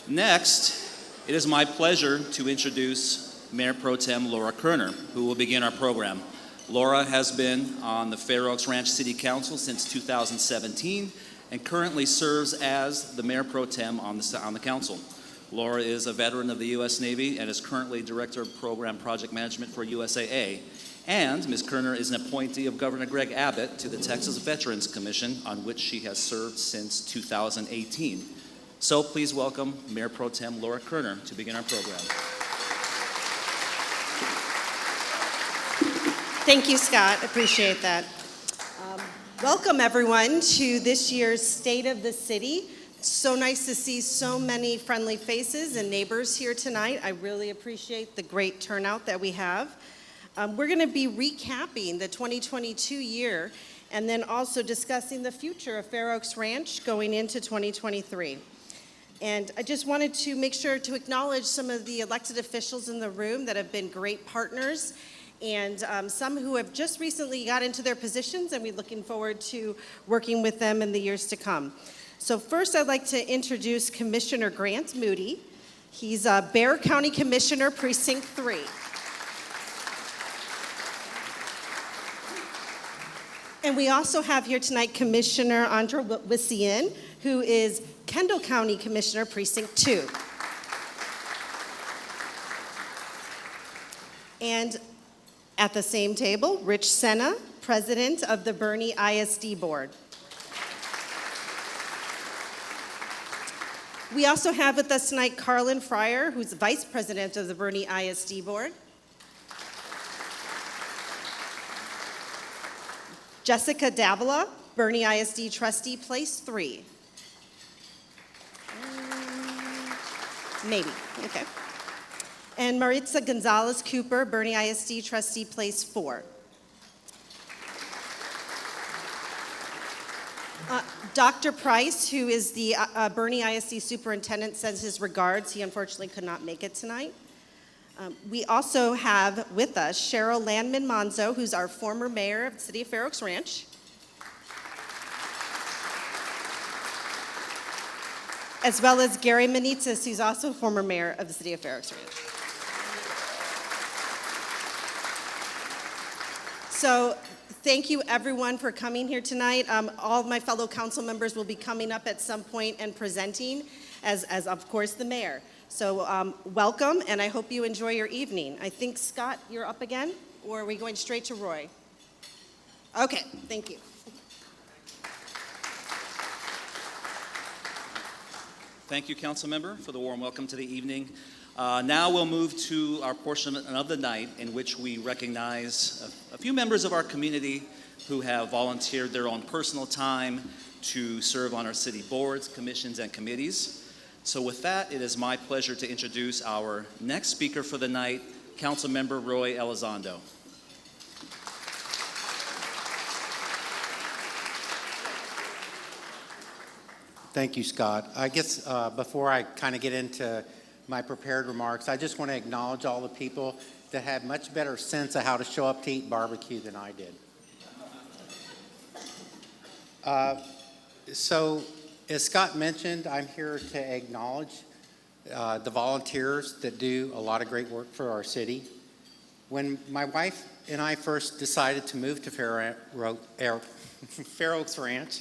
Next, it is my pleasure to introduce Mayor Pro Tem Laura Koerner, who will begin our program. Laura has been on the Fair Oaks Ranch City Council since 2017 and currently serves as the Mayor Pro Tem on the council. Laura is a veteran of the U.S. Navy and is currently Director of Program Project Management for USAA. And Ms. Koerner is an appointee of Governor Greg Abbott to the Texas Veterans Commission, on which she has served since 2018. So please welcome Mayor Pro Tem Laura Koerner to begin our program. Thank you, Scott. Appreciate that. Welcome, everyone, to this year's State of the City. So nice to see so many friendly faces and neighbors here tonight. I really appreciate the great turnout that we have. We're going to be recapping the 2022 year and then also discussing the future of Fair Oaks Ranch going into 2023. And I just wanted to make sure to acknowledge some of the elected officials in the room that have been great partners, and some who have just recently got into their positions, and we're looking forward to working with them in the years to come. So first, I'd like to introduce Commissioner Grant Moody. He's a Bexar County Commissioner, Precinct 3. And we also have here tonight Commissioner Andra Wissian, who is Kendall County Commissioner, Precinct 2. And at the same table, Rich Senna, President of the Bernie ISD Board. We also have with us tonight Carlin Fryer, who's Vice President of the Bernie ISD Board. Jessica Davila, Bernie ISD Trustee, Place 3. Maybe, okay. And Maritza Gonzalez Cooper, Bernie ISD Trustee, Place 4. Dr. Price, who is the Bernie ISD Superintendent, sends his regards. He unfortunately could not make it tonight. We also have with us Cheryl Landman Monzo, who's our former mayor of the city of Fair Oaks Ranch. As well as Gary Manitzis, who's also former mayor of the city of Fair Oaks Ranch. So thank you everyone for coming here tonight. All of my fellow council members will be coming up at some point and presenting, as of course the mayor. So welcome, and I hope you enjoy your evening. I think, Scott, you're up again, or are we going straight to Roy? Okay, thank you. Thank you, Councilmember, for the warm welcome to the evening. Now we'll move to our portion of the night in which we recognize a few members of our community who have volunteered their own personal time to serve on our city boards, commissions, and committees. So with that, it is my pleasure to introduce our next speaker for the night, Councilmember Roy Elizondo. Thank you, Scott. I guess before I kind of get into my prepared remarks, I just want to acknowledge all the people that had much better sense of how to show up to eat barbecue than I did. So, as Scott mentioned, I'm here to acknowledge the volunteers that do a lot of great work for our city. When my wife and I first decided to move to Fair Oaks Ranch,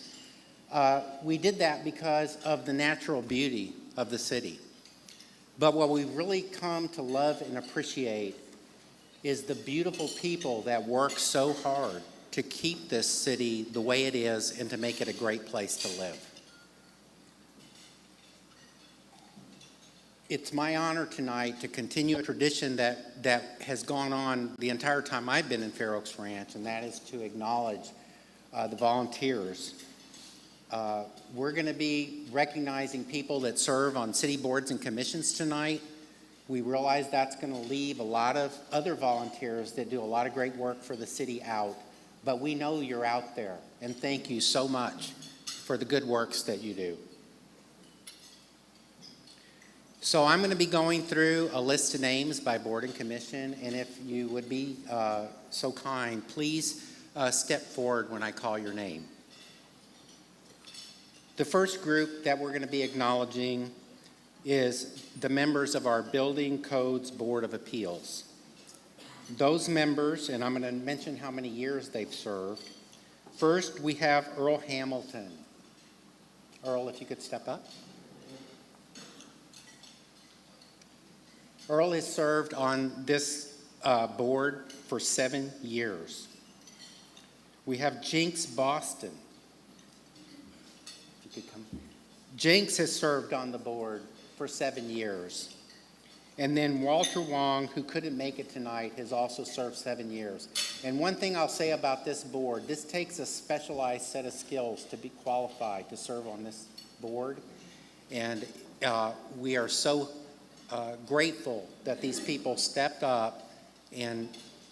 we did that because of the natural beauty of the city. But what we've really come to love and appreciate is the beautiful people that work so hard to keep this city the way it is and to make it a great place to live. It's my honor tonight to continue a tradition that has gone on the entire time I've been in Fair Oaks Ranch, and that is to acknowledge the volunteers. We're going to be recognizing people that serve on city boards and commissions tonight. We realize that's going to leave a lot of other volunteers that do a lot of great work for the city out, but we know you're out there, and thank you so much for the good works that you do. So I'm going to be going through a list of names by board and commission, and if you would be so kind, please step forward when I call your name. The first group that we're going to be acknowledging is the members of our Building Codes Board of Appeals. Those members, and I'm going to mention how many years they've served. First, we have Earl Hamilton. Earl, if you could step up. Earl has served on this board for 7 years. We have Jinx Boston. If you could come. Jinx has served on the board for 7 years. And then Walter Wong, who couldn't make it tonight, has also served 7 years. And one thing I'll say about this board, this takes a specialized set of skills to be qualified to serve on this board. And we are so grateful that these people stepped up and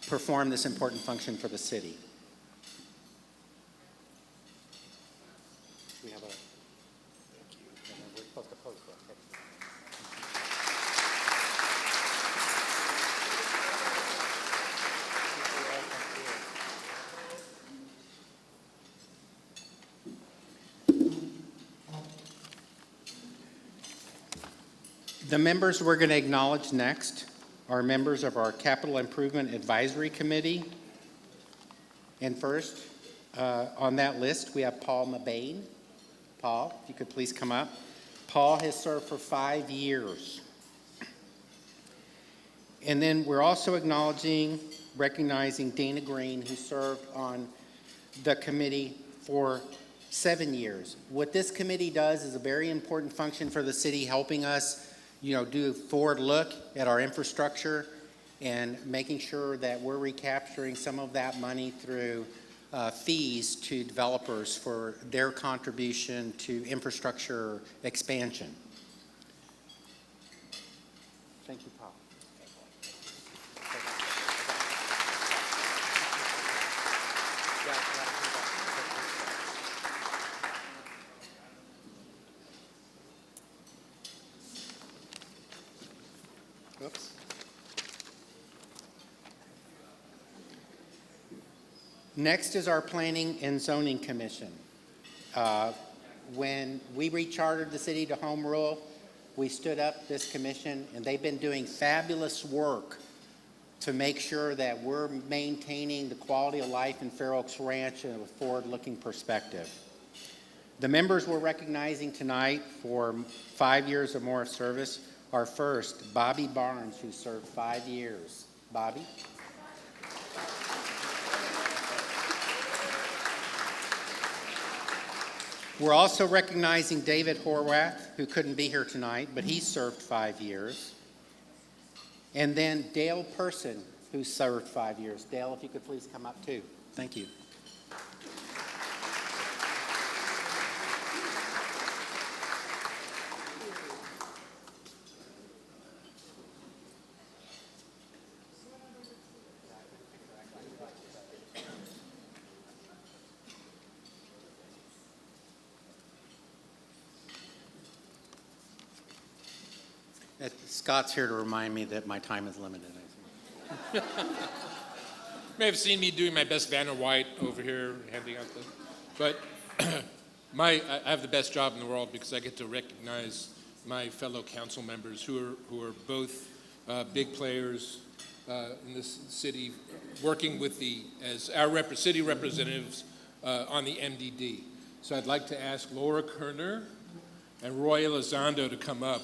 performed this important function for the city. We have a, thank you. And then we're supposed to post that. The members we're going to acknowledge next are members of our Capital Improvement Advisory Committee. And first, on that list, we have Paul Mabane. Paul, if you could please come up. Paul has served for 5 years. And then we're also recognizing Dana Green, who served on the committee for 7 years. What this committee does is a very important function for the city, helping us do a forward look at our infrastructure and making sure that we're recapturing some of that money through fees to developers for their contribution to infrastructure expansion. Thank you, Paul. Oops. Next is our Planning and Zoning Commission. When we rechartered the city to home rule, we stood up this commission, and they've been doing fabulous work to make sure that we're maintaining the quality of life in Fair Oaks Ranch in a forward-looking perspective. The members we're recognizing tonight for 5 years or more of service are first, Bobby Barnes, who served 5 years. Bobby? We're also recognizing David Horwath, who couldn't be here tonight, but he served 5 years. And then Dale Person, who served 5 years. Dale, if you could please come up too. Thank you. Scott's here to remind me that my time is limited. You may have seen me doing my best Vanna White over here, handing out the, but I have the best job in the world because I get to recognize my fellow council members who are both big players in this city, working with as our city representatives on the MDD. So I'd like to ask Laura Koerner and Roy Elizondo to come up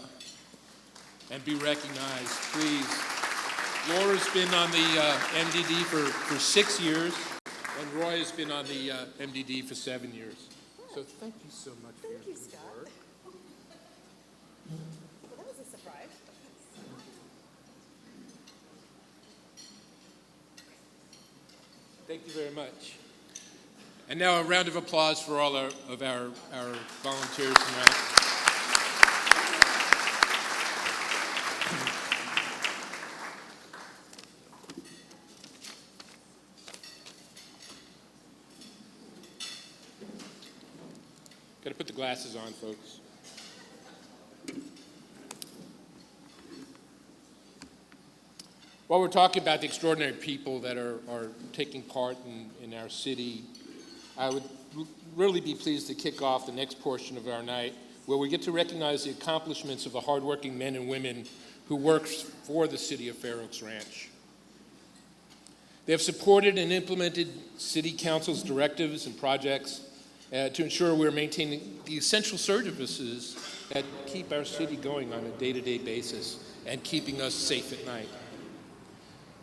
and be recognized, please. Laura's been on the MDD for 6 years, and Roy has been on the MDD for 7 years. So thank you so much for your good work. Well, that was a surprise. Thank you very much. And now a round of applause for all of our volunteers tonight. Got to put the glasses on, folks. While we're talking about the extraordinary people that are taking part in our city, I would really be pleased to kick off the next portion of our night where we get to recognize the accomplishments of the hardworking men and women who work for the city of Fair Oaks Ranch. They have supported and implemented City Council's directives and projects to ensure we're maintaining the essential services that keep our city going on a day-to-day basis and keeping us safe at night.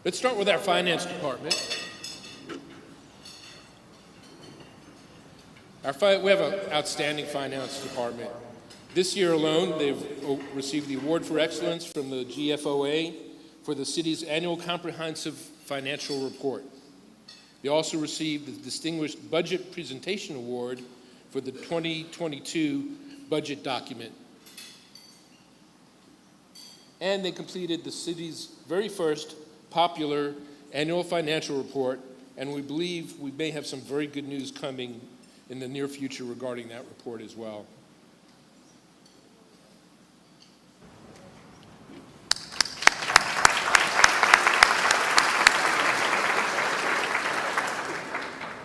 Let's start with our finance department. We have an outstanding finance department. This year alone, they've received the Award for Excellence from the GFOA for the city's annual comprehensive financial report. They also received the Distinguished Budget Presentation Award for the 2022 budget document. And they completed the city's very first popular annual financial report, and we believe we may have some very good news coming in the near future regarding that report as well.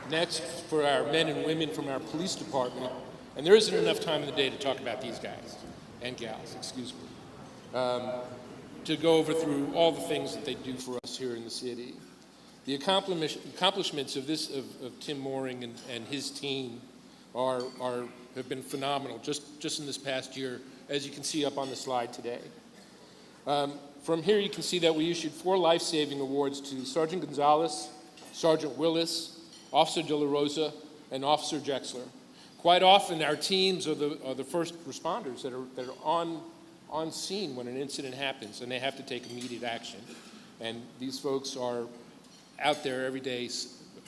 Next, for our men and women from our police department, and there isn't enough time in the day to talk about these guys and gals, excuse me, to go over through all the things that they do for us here in the city. The accomplishments of Tim Mooring and his team have been phenomenal just in this past year, as you can see up on the slide today. From here, you can see that we issued 4 life-saving awards to Sergeant Gonzalez, Sergeant Willis, Officer De La Rosa, and Officer Jexler. Quite often, our teams are the first responders that are on scene when an incident happens, and they have to take immediate action. And these folks are out there every day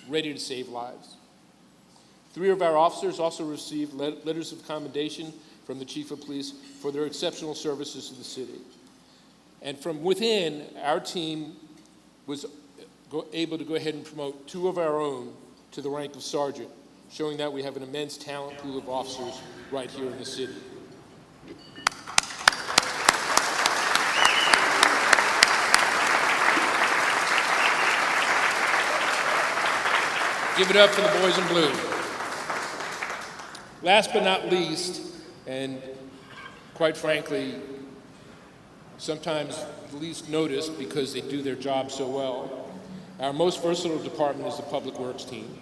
ready to save lives. 3 of our officers also received letters of commendation from the Chief of Police for their exceptional services to the city. And from within, our team was able to go ahead and promote 2 of our own to the rank of sergeant, showing that we have an immense talent pool of officers right here in the city. Give it up for the boys in blue. Last but not least, and quite frankly, sometimes the least noticed because they do their job so well, our most versatile department is the Public Works team.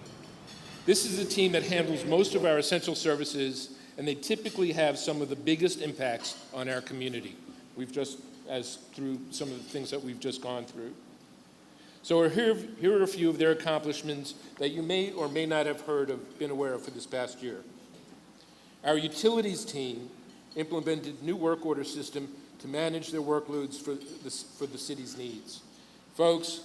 This is a team that handles most of our essential services, and they typically have some of the biggest impacts on our community. Through some of the things that we've just gone through. So here are a few of their accomplishments that you may or may not have been aware of for this past year. Our utilities team implemented new work order system to manage their workloads for the city's needs. Folks,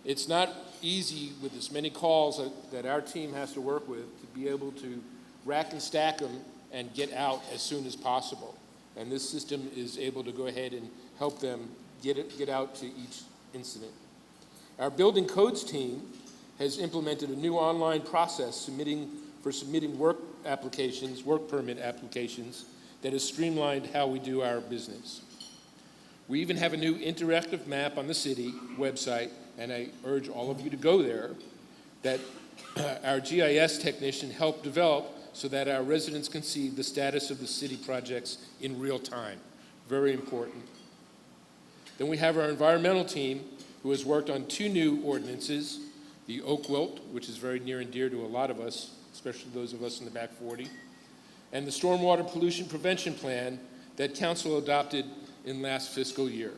it's not easy with as many calls that our team has to work with to be able to rack and stack them and get out as soon as possible. And this system is able to go ahead and help them get out to each incident. Our building codes team has implemented a new online process for submitting work permit applications that has streamlined how we do our business. We even have a new interactive map on the city website, and I urge all of you to go there, that our GIS technician helped develop so that our residents can see the status of the city projects in real time. Very important. Then we have our environmental team, who has worked on 2 new ordinances, the Oak Wilt, which is very near and dear to a lot of us, especially those of us in the back 40, and the Stormwater Pollution Prevention Plan that Council adopted in last fiscal year.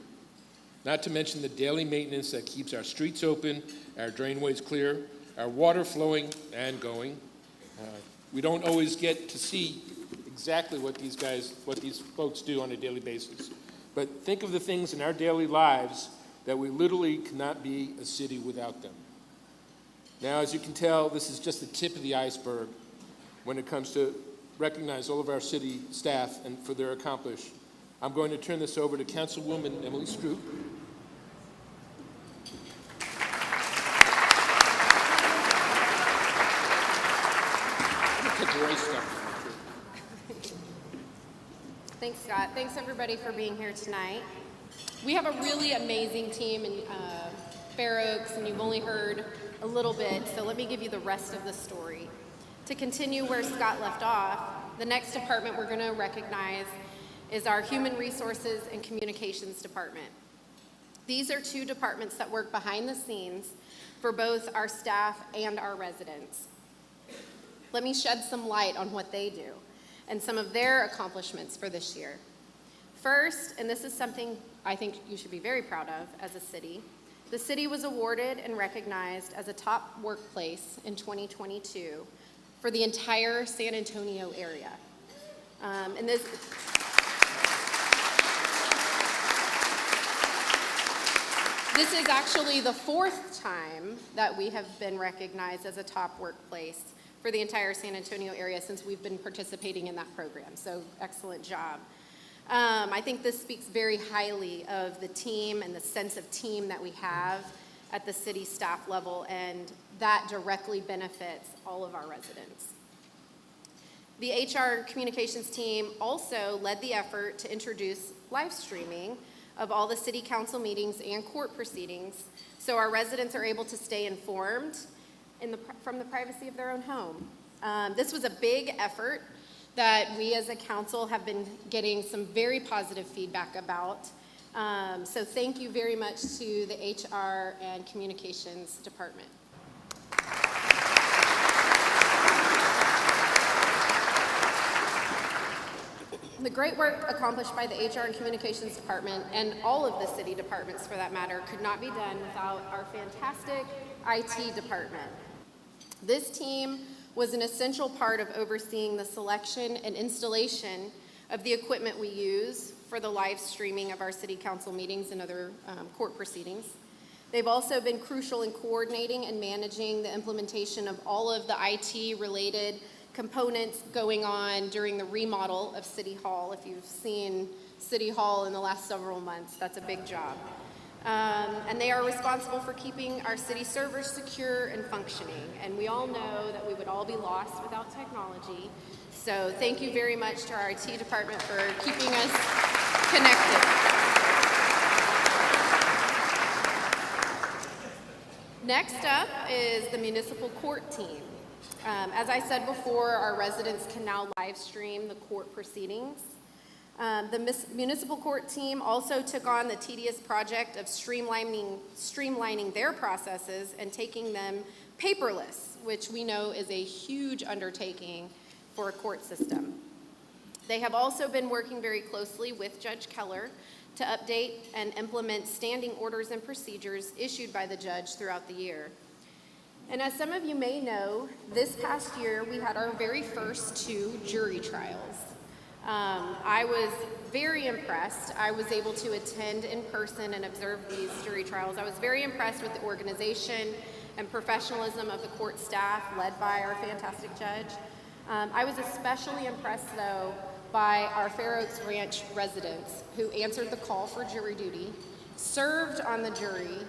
Not to mention the daily maintenance that keeps our streets open, our drainways clear, our water flowing and going. We don't always get to see exactly what these folks do on a daily basis. But think of the things in our daily lives that we literally cannot be a city without them. Now, as you can tell, this is just the tip of the iceberg when it comes to recognize all of our city staff and for their accomplishments. I'm going to turn this over to Councilwoman Emily Stroup. Thanks, Scott. Thanks, everybody, for being here tonight. We have a really amazing team in Fair Oaks, and you've only heard a little bit, so let me give you the rest of the story. To continue where Scott left off, The next department we're going to recognize is our Human Resources and Communications Department. These are two departments that work behind the scenes for both our staff and our residents. Let me shed some light on what they do and some of their accomplishments for this year. First, and this is something I think you should be very proud of as a city, the city was awarded and recognized as a top workplace in 2022 for the entire San Antonio area. And this is actually the fourth time that we have been recognized as a top workplace for the entire San Antonio area since we've been participating in that program, so excellent job. I think this speaks very highly of the team and the sense of team that we have at the city staff level, and that directly benefits all of our residents. The HR communications team also led the effort to introduce live streaming of all the city council meetings and court proceedings so our residents are able to stay informed from the privacy of their own home. This was a big effort that we as a council have been getting some very positive feedback about. So thank you very much to the HR and Communications Department. The great work accomplished by the HR and Communications Department, and all of the city departments for that matter, could not be done without our fantastic IT department. This team was an essential part of overseeing the selection and installation of the equipment we use for the live streaming of our city council meetings and other court proceedings. They've also been crucial in coordinating and managing the implementation of all of the IT-related components going on during the remodel of City Hall. If you've seen City Hall in the last several months, that's a big job. And they are responsible for keeping our city servers secure and functioning. And we all know that we would all be lost without technology. So thank you very much to our IT department for keeping us connected. Next up is the municipal court team. As I said before, our residents can now live stream the court proceedings. The municipal court team also took on the tedious project of streamlining their processes and taking them paperless, which we know is a huge undertaking for a court system. They have also been working very closely with Judge Keller to update and implement standing orders and procedures issued by the judge throughout the year. And as some of you may know, this past year we had our very first 2 jury trials. I was very impressed. I was able to attend in person and observe these jury trials. I was very impressed with the organization and professionalism of the court staff led by our fantastic judge. I was especially impressed though by our Fair Oaks Ranch residents who answered the call for jury duty, served on the jury,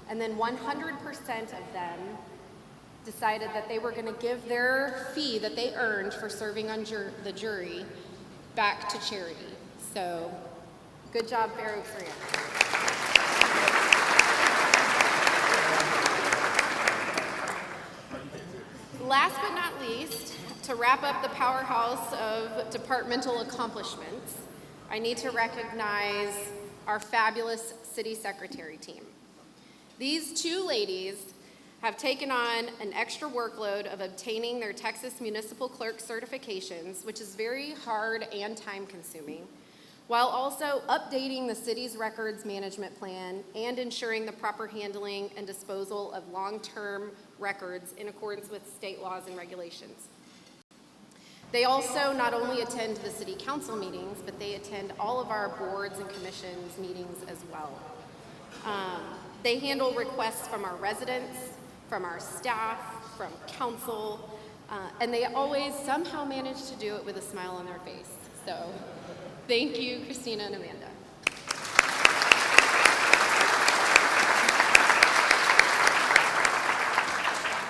and then 100% of them decided that they were going to give their fee that they earned for serving on the jury back to charity. So, good job, Fair Oaks Ranch. Last but not least, to wrap up the powerhouse of departmental accomplishments, I need to recognize our fabulous city secretary team. These 2 ladies have taken on an extra workload of obtaining their Texas Municipal Clerk certifications, which is very hard and time-consuming, while also updating the city's records management plan and ensuring the proper handling and disposal of long-term records in accordance with state laws and regulations. They also not only attend the city council meetings, but they attend all of our boards and commissions meetings as well. They handle requests from our residents, from our staff, from council, and they always somehow manage to do it with a smile on their face. So thank you, Christina and Amanda.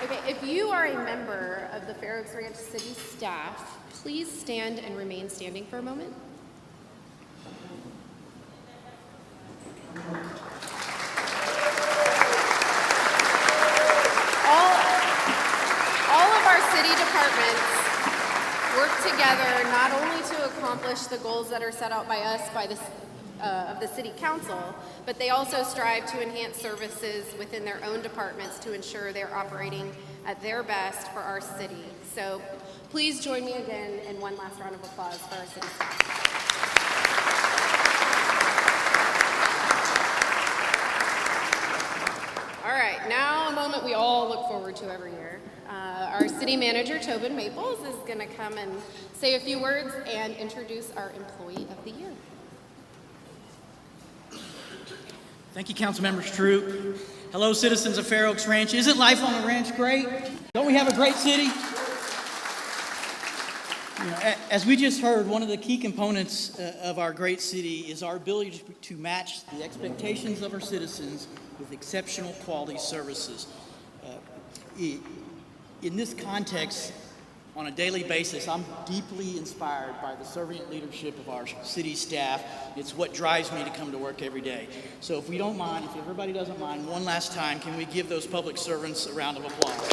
Okay, if you are a member of the Fair Oaks Ranch City staff, please stand and remain standing for a moment. All of our city departments work together not only to accomplish the goals that are set out by us, of the City Council, but they also strive to enhance services within their own departments to ensure they're operating at their best for our city. So please join me again in one last round of applause for our city staff. All right, now a moment we all look forward to every year. Our city manager, Tobin Maples, is going to come and say a few words and introduce our Employee of the Year. Thank you, Councilmember Stroup. Hello, citizens of Fair Oaks Ranch. Isn't life on the ranch great? Don't we have a great city? You know, as we just heard, one of the key components of our great city is our ability to match the expectations of our citizens with exceptional quality services. In this context, on a daily basis, I'm deeply inspired by the servant leadership of our city staff. It's what drives me to come to work every day. So if we don't mind, if everybody doesn't mind, one last time, can we give those public servants a round of applause?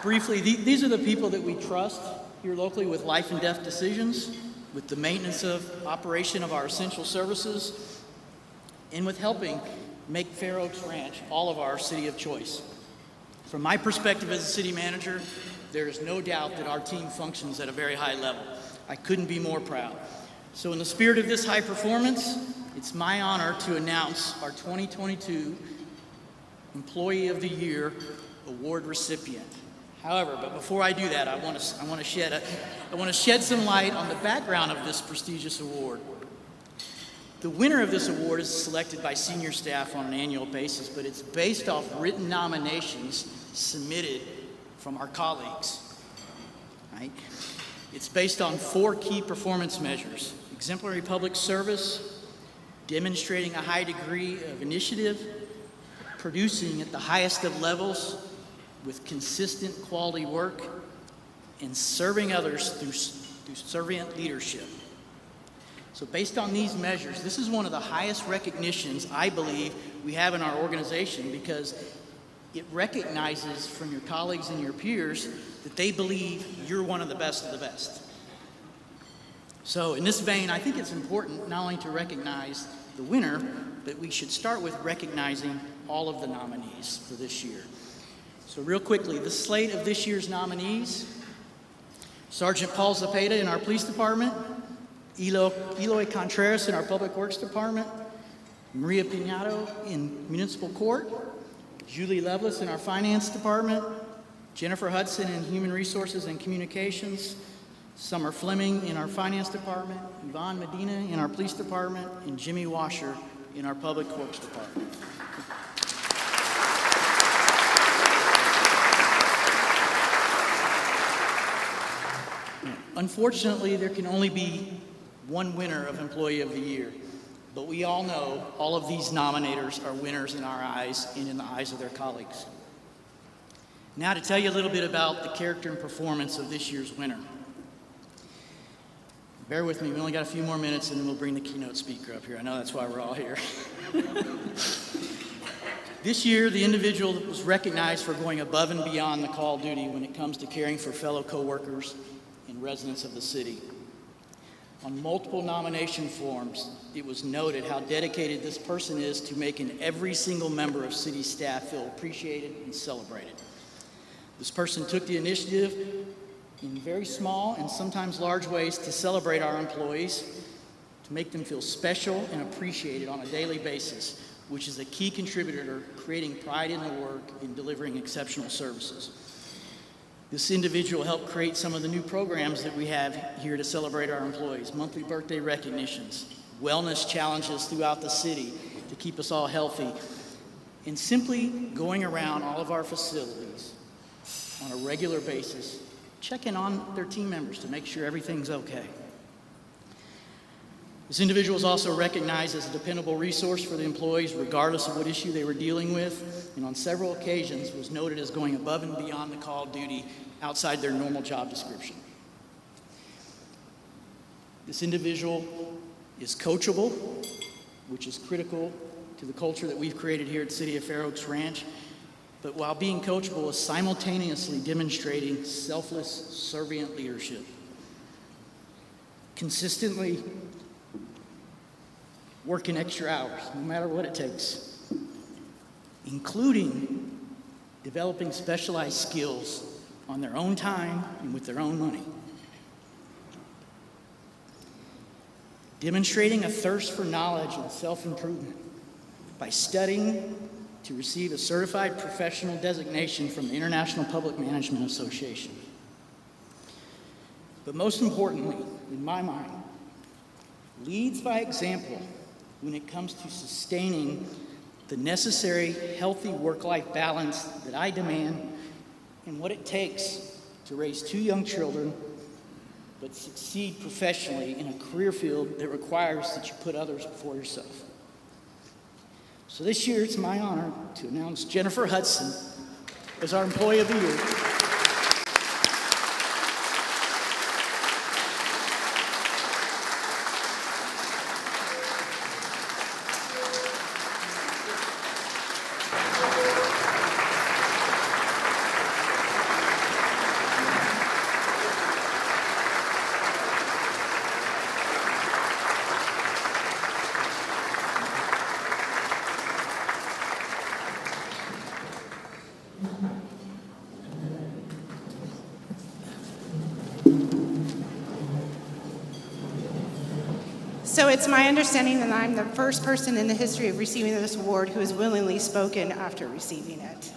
Briefly, these are the people that we trust here locally with life and death decisions, with the maintenance of operation of our essential services, and with helping make Fair Oaks Ranch all of our city of choice. From my perspective as a city manager, there is no doubt that our team functions at a very high level. I couldn't be more proud. So in the spirit of this high performance, it's my honor to announce our 2022 Employee of the Year Award recipient. However, but before I do that, I want to shed some light on the background of this prestigious award. The winner of this award is selected by senior staff on an annual basis, but it's based off written nominations submitted from our colleagues. Right? It's based on 4 key performance measures: exemplary public service, demonstrating a high degree of initiative, producing at the highest of levels with consistent quality work, and serving others through servant leadership. So based on these measures, this is one of the highest recognitions I believe we have in our organization, because it recognizes from your colleagues and your peers that they believe you're one of the best of the best. So in this vein, I think it's important not only to recognize the winner, but we should start with recognizing all of the nominees for this year. So real quickly, the slate of this year's nominees: Sergeant Paul Zapata in our police department, Eloy Contreras in our Public Works Department, Maria Piñato in Municipal Court, Julie Lovelace in our Finance Department, Jennifer Hudson in Human Resources and Communications, Summer Fleming in our Finance Department, Yvonne Medina in our Police Department, and Jimmy Washer in our Public Works Department. Unfortunately, there can only be one winner of Employee of the Year, but we all know all of these nominators are winners in our eyes and in the eyes of their colleagues. Now to tell you a little bit about the character and performance of this year's winner. Bear with me, we only got a few more minutes and then we'll bring the keynote speaker up here. I know that's why we're all here. This year, the individual was recognized for going above and beyond the call of duty when it comes to caring for fellow coworkers and residents of the city. On multiple nomination forms, it was noted how dedicated this person is to making every single member of city staff feel appreciated and celebrated. This person took the initiative in very small and sometimes large ways to celebrate our employees, to make them feel special and appreciated on a daily basis, which is a key contributor to creating pride in the work and delivering exceptional services. This individual helped create some of the new programs that we have here to celebrate our employees: monthly birthday recognitions, wellness challenges throughout the city to keep us all healthy, and simply going around all of our facilities on a regular basis, checking on their team members to make sure everything's okay. This individual is also recognized as a dependable resource for the employees regardless of what issue they were dealing with, and on several occasions was noted as going above and beyond the call of duty outside their normal job description. This individual is coachable, which is critical to the culture that we've created here at City of Fair Oaks Ranch, but while being coachable is simultaneously demonstrating selfless, servant leadership. Consistently working extra hours, no matter what it takes, including developing specialized skills on their own time and with their own money. Demonstrating a thirst for knowledge and self-improvement by studying to receive a certified professional designation from the International Public Management Association. But most importantly, in my mind, leads by example when it comes to sustaining the necessary healthy work-life balance that I demand and what it takes to raise 2 young children but succeed professionally in a career field that requires that you put others before yourself. So this year, it's my honor to announce Jennifer Hudson as our Employee of the Year. So it's my understanding that I'm the first person in the history of receiving this award who has willingly spoken after receiving it.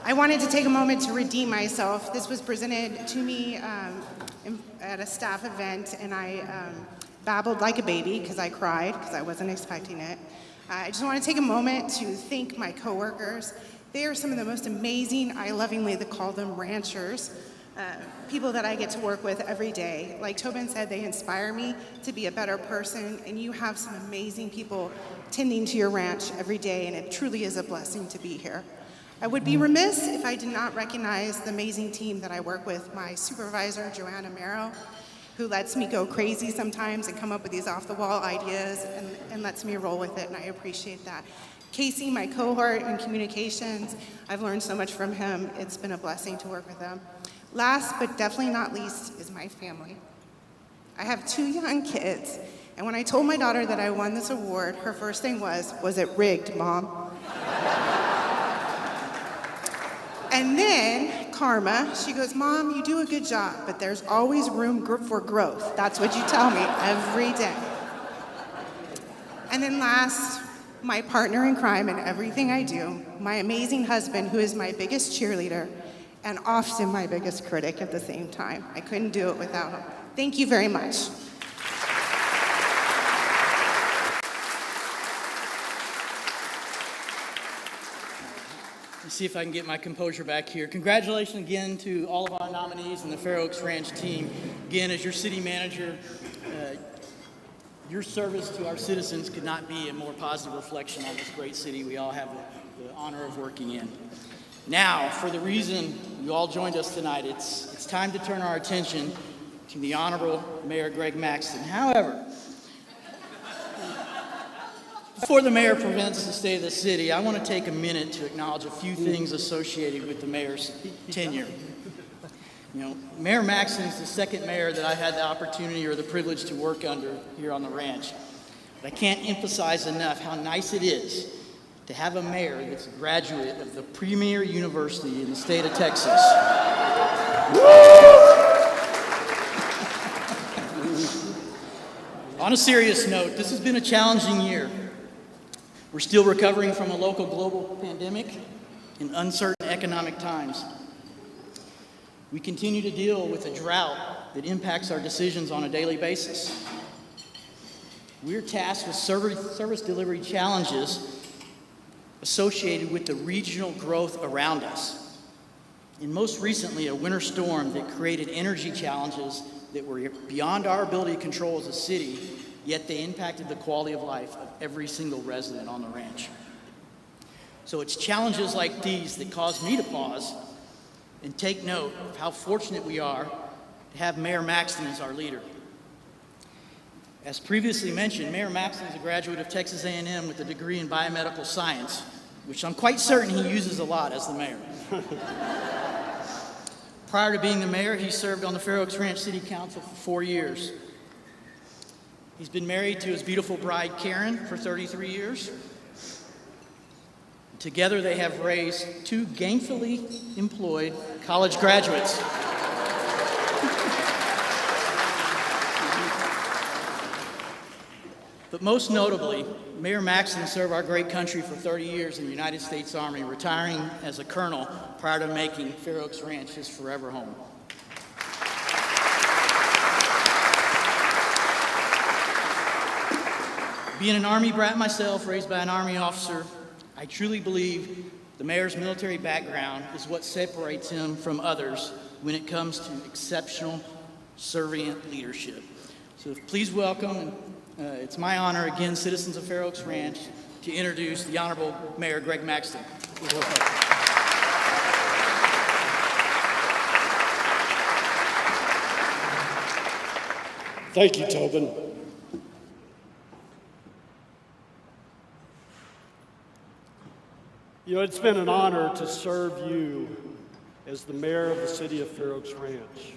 I wanted to take a moment to redeem myself. This was presented to me at a staff event, and I babbled like a baby because I cried because I wasn't expecting it. I just want to take a moment to thank my coworkers. They are some of the most amazing, I lovingly call them ranchers, people that I get to work with every day. Like Tobin said, they inspire me to be a better person, and you have some amazing people tending to your ranch every day, and it truly is a blessing to be here. I would be remiss if I did not recognize the amazing team that I work with. My supervisor, Joanna Merrow, who lets me go crazy sometimes and come up with these off-the-wall ideas and lets me roll with it, and I appreciate that. Casey, my cohort in communications, I've learned so much from him. It's been a blessing to work with him. Last but definitely not least is my family. I have 2 young kids, and when I told my daughter that I won this award, her first thing was it rigged, Mom? And then Karma, she goes, Mom, you do a good job, but there's always room for growth. That's what you tell me every day. And then last, my partner in crime in everything I do, my amazing husband, who is my biggest cheerleader and often my biggest critic at the same time. I couldn't do it without him. Thank you very much. Let's see if I can get my composure back here. Congratulations again to all of our nominees and the Fair Oaks Ranch team. Again, as your city manager, your service to our citizens could not be a more positive reflection on this great city we all have the honor of working in. Now, for the reason you all joined us tonight, it's time to turn our attention to the Honorable Mayor Greg Maxton. However, before the mayor presents the state of the city, I want to take a minute to acknowledge a few things associated with the mayor's tenure. You know, Mayor Maxton is the second mayor that I had the opportunity or the privilege to work under here on the ranch. But I can't emphasize enough how nice it is to have a mayor that's a graduate of the premier university in the state of Texas. On a serious note, this has been a challenging year. We're still recovering from a local global pandemic in uncertain economic times. We continue to deal with a drought that impacts our decisions on a daily basis. We're tasked with service delivery challenges associated with the regional growth around us. And most recently, a winter storm that created energy challenges that were beyond our ability to control as a city, yet they impacted the quality of life of every single resident on the ranch. So it's challenges like these that cause me to pause and take note of how fortunate we are to have Mayor Maxton as our leader. As previously mentioned, Mayor Maxton is a graduate of Texas A&M with a degree in biomedical science. which I'm quite certain he uses a lot as the mayor. Prior to being the mayor, he served on the Fair Oaks Ranch City Council for 4 years. He's been married to his beautiful bride, Karen, for 33 years. Together, they have raised 2 gainfully employed college graduates. But most notably, Mayor Maxton served our great country for 30 years in the United States Army, retiring as a colonel prior to making Fair Oaks Ranch his forever home. Being an Army brat myself, raised by an Army officer, I truly believe the mayor's military background is what separates him from others when it comes to exceptional servant leadership. So please welcome, it's my honor again, citizens of Fair Oaks Ranch, to introduce the Honorable Mayor Greg Maxton. Thank you, Tobin. You know, it's been an honor to serve you as the mayor of the city of Fair Oaks Ranch.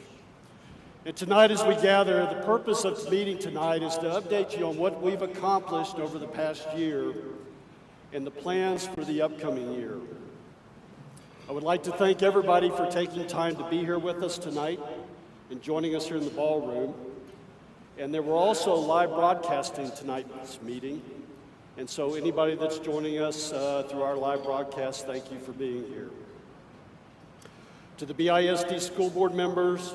And tonight as we gather, the purpose of the meeting tonight is to update you on what we've accomplished over the past year and the plans for the upcoming year. I would like to thank everybody for taking time to be here with us tonight and joining us here in the ballroom. And there were also live broadcasting tonight's meeting. And so anybody that's joining us through our live broadcast, thank you for being here. To the BISD school board members,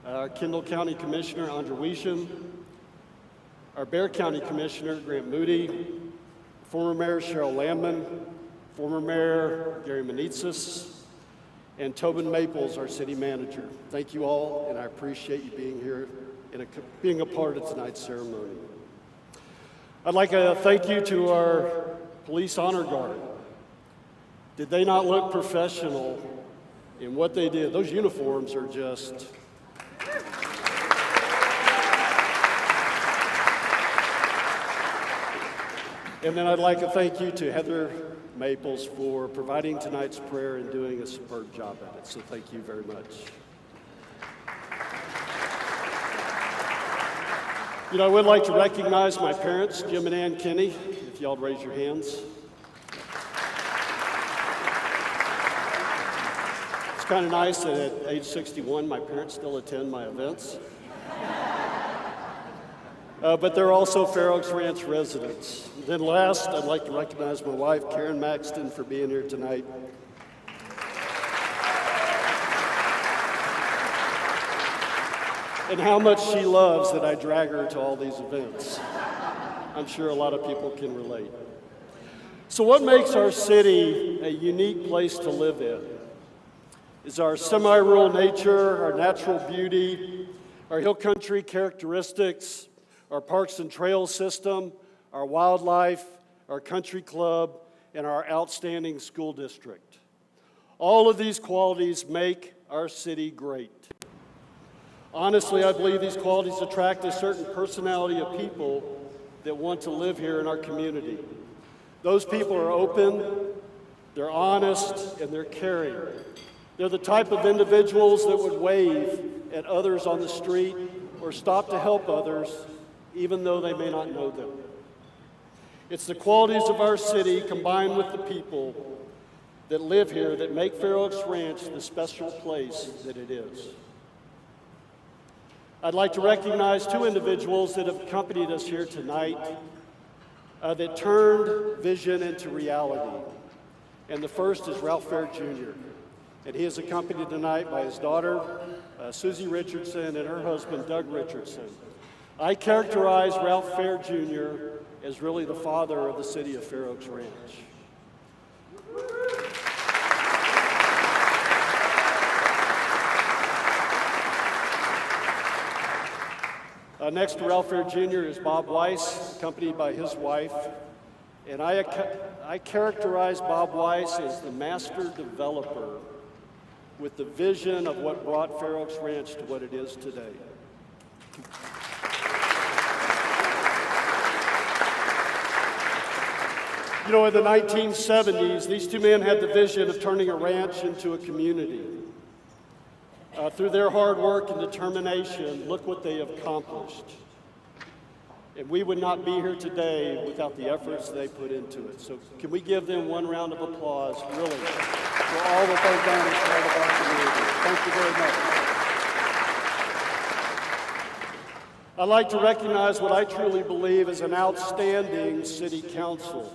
our Kendall County Commissioner, Andrew Weesham, our Bexar County Commissioner, Grant Moody, former Mayor Cheryl Landman, former Mayor Gary Menezes, and Tobin Maples, our city manager. Thank you all, and I appreciate you being here and being a part of tonight's ceremony. I'd like to thank you to our police honor guard. Did they not look professional in what they did? Those uniforms are just... And then I'd like to thank you to Heather Maples for providing tonight's prayer and doing a superb job at it. So thank you very much. You know, I would like to recognize my parents, Jim and Ann Kinney, if y'all raise your hands. It's kind of nice that at age 61, my parents still attend my events. But they're also Fair Oaks Ranch residents. Then last, I'd like to recognize my wife, Karen Maxton, for being here tonight. And how much she loves that I drag her to all these events. I'm sure a lot of people can relate. So what makes our city a unique place to live in is our semi-rural nature, our natural beauty, our hill country characteristics, our parks and trails system, our wildlife, our country club, and our outstanding school district. All of these qualities make our city great. Honestly, I believe these qualities attract a certain personality of people that want to live here in our community. Those people are open, they're honest, and they're caring. They're the type of individuals that would wave at others on the street or stop to help others, even though they may not know them. It's the qualities of our city combined with the people that live here that make Fair Oaks Ranch the special place that it is. I'd like to recognize 2 individuals that have accompanied us here tonight that turned vision into reality. And the first is Ralph Fair Jr. And he is accompanied tonight by his daughter, Susie Richardson, and her husband, Doug Richardson. I characterize Ralph Fair Jr. as really the father of the city of Fair Oaks Ranch. Next to Ralph Fair Jr. is Bob Weiss, accompanied by his wife. And I characterize Bob Weiss as the master developer with the vision of what brought Fair Oaks Ranch to what it is today. You know, in the 1970s, these two men had the vision of turning a ranch into a community. Through their hard work and determination, look what they have accomplished. And we would not be here today without the efforts they put into it. So can we give them one round of applause, really, for all that they've done as part of our community. Thank you very much. I'd like to recognize what I truly believe is an outstanding city council.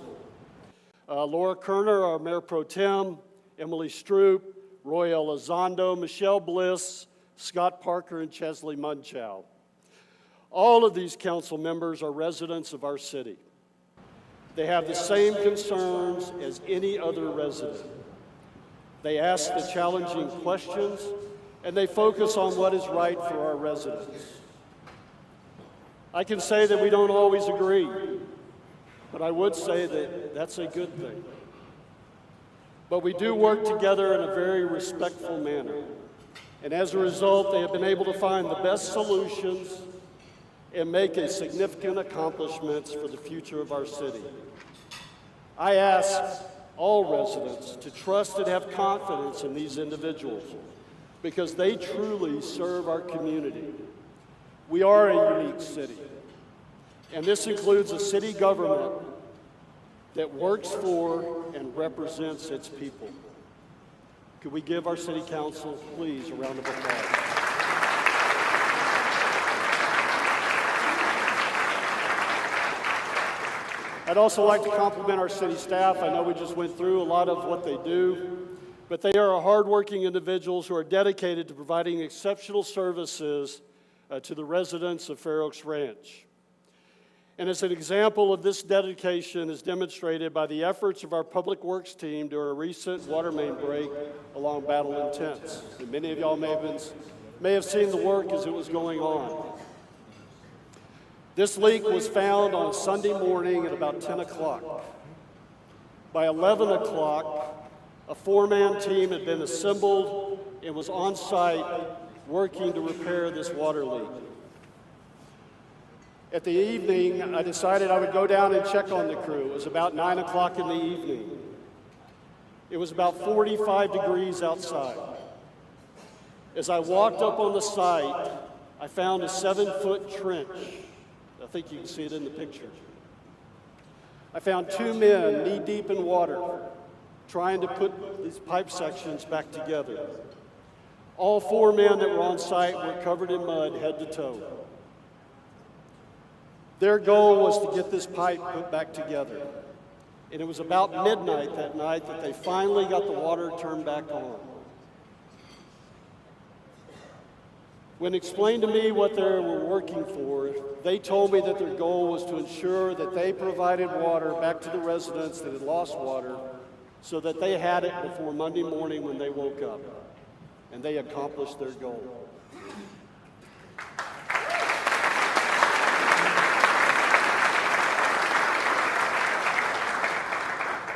Laura Koerner, our Mayor Pro Tem, Emily Stroup, Roy Elizondo, Michelle Bliss, Scott Parker, and Chesley Munchow. All of these council members are residents of our city. They have the same concerns as any other resident. They ask the challenging questions, and they focus on what is right for our residents. I can say that we don't always agree, but I would say that that's a good thing. But we do work together in a very respectful manner. And as a result, they have been able to find the best solutions and make a significant accomplishments for the future of our city. I ask all residents to trust and have confidence in these individuals because they truly serve our community. We are a unique city, and this includes a city government that works for and represents its people. Could we give our city council, please, a round of applause? I'd also like to compliment our city staff. I know we just went through a lot of what they do, but they are hardworking individuals who are dedicated to providing exceptional services to the residents of Fair Oaks Ranch. And as an example of this dedication is demonstrated by the efforts of our Public Works team during a recent water main break along Battle and Tents. And many of y'all may have seen the work as it was going on. This leak was found on a Sunday morning at about 10 o'clock. By 11 o'clock, a four-man team had been assembled and was on site working to repair this water leak. At the evening, I decided I would go down and check on the crew. It was about 9 o'clock in the evening. It was about 45 degrees outside. As I walked up on the site, I found a 7-foot trench. I think you can see it in the picture. I found two men knee-deep in water trying to put these pipe sections back together. All four men that were on site were covered in mud head to toe. Their goal was to get this pipe put back together. And it was about midnight that night that they finally got the water turned back on. When explained to me what they were working for, they told me that their goal was to ensure that they provided water back to the residents that had lost water so that they had it before Monday morning when they woke up. And they accomplished their goal.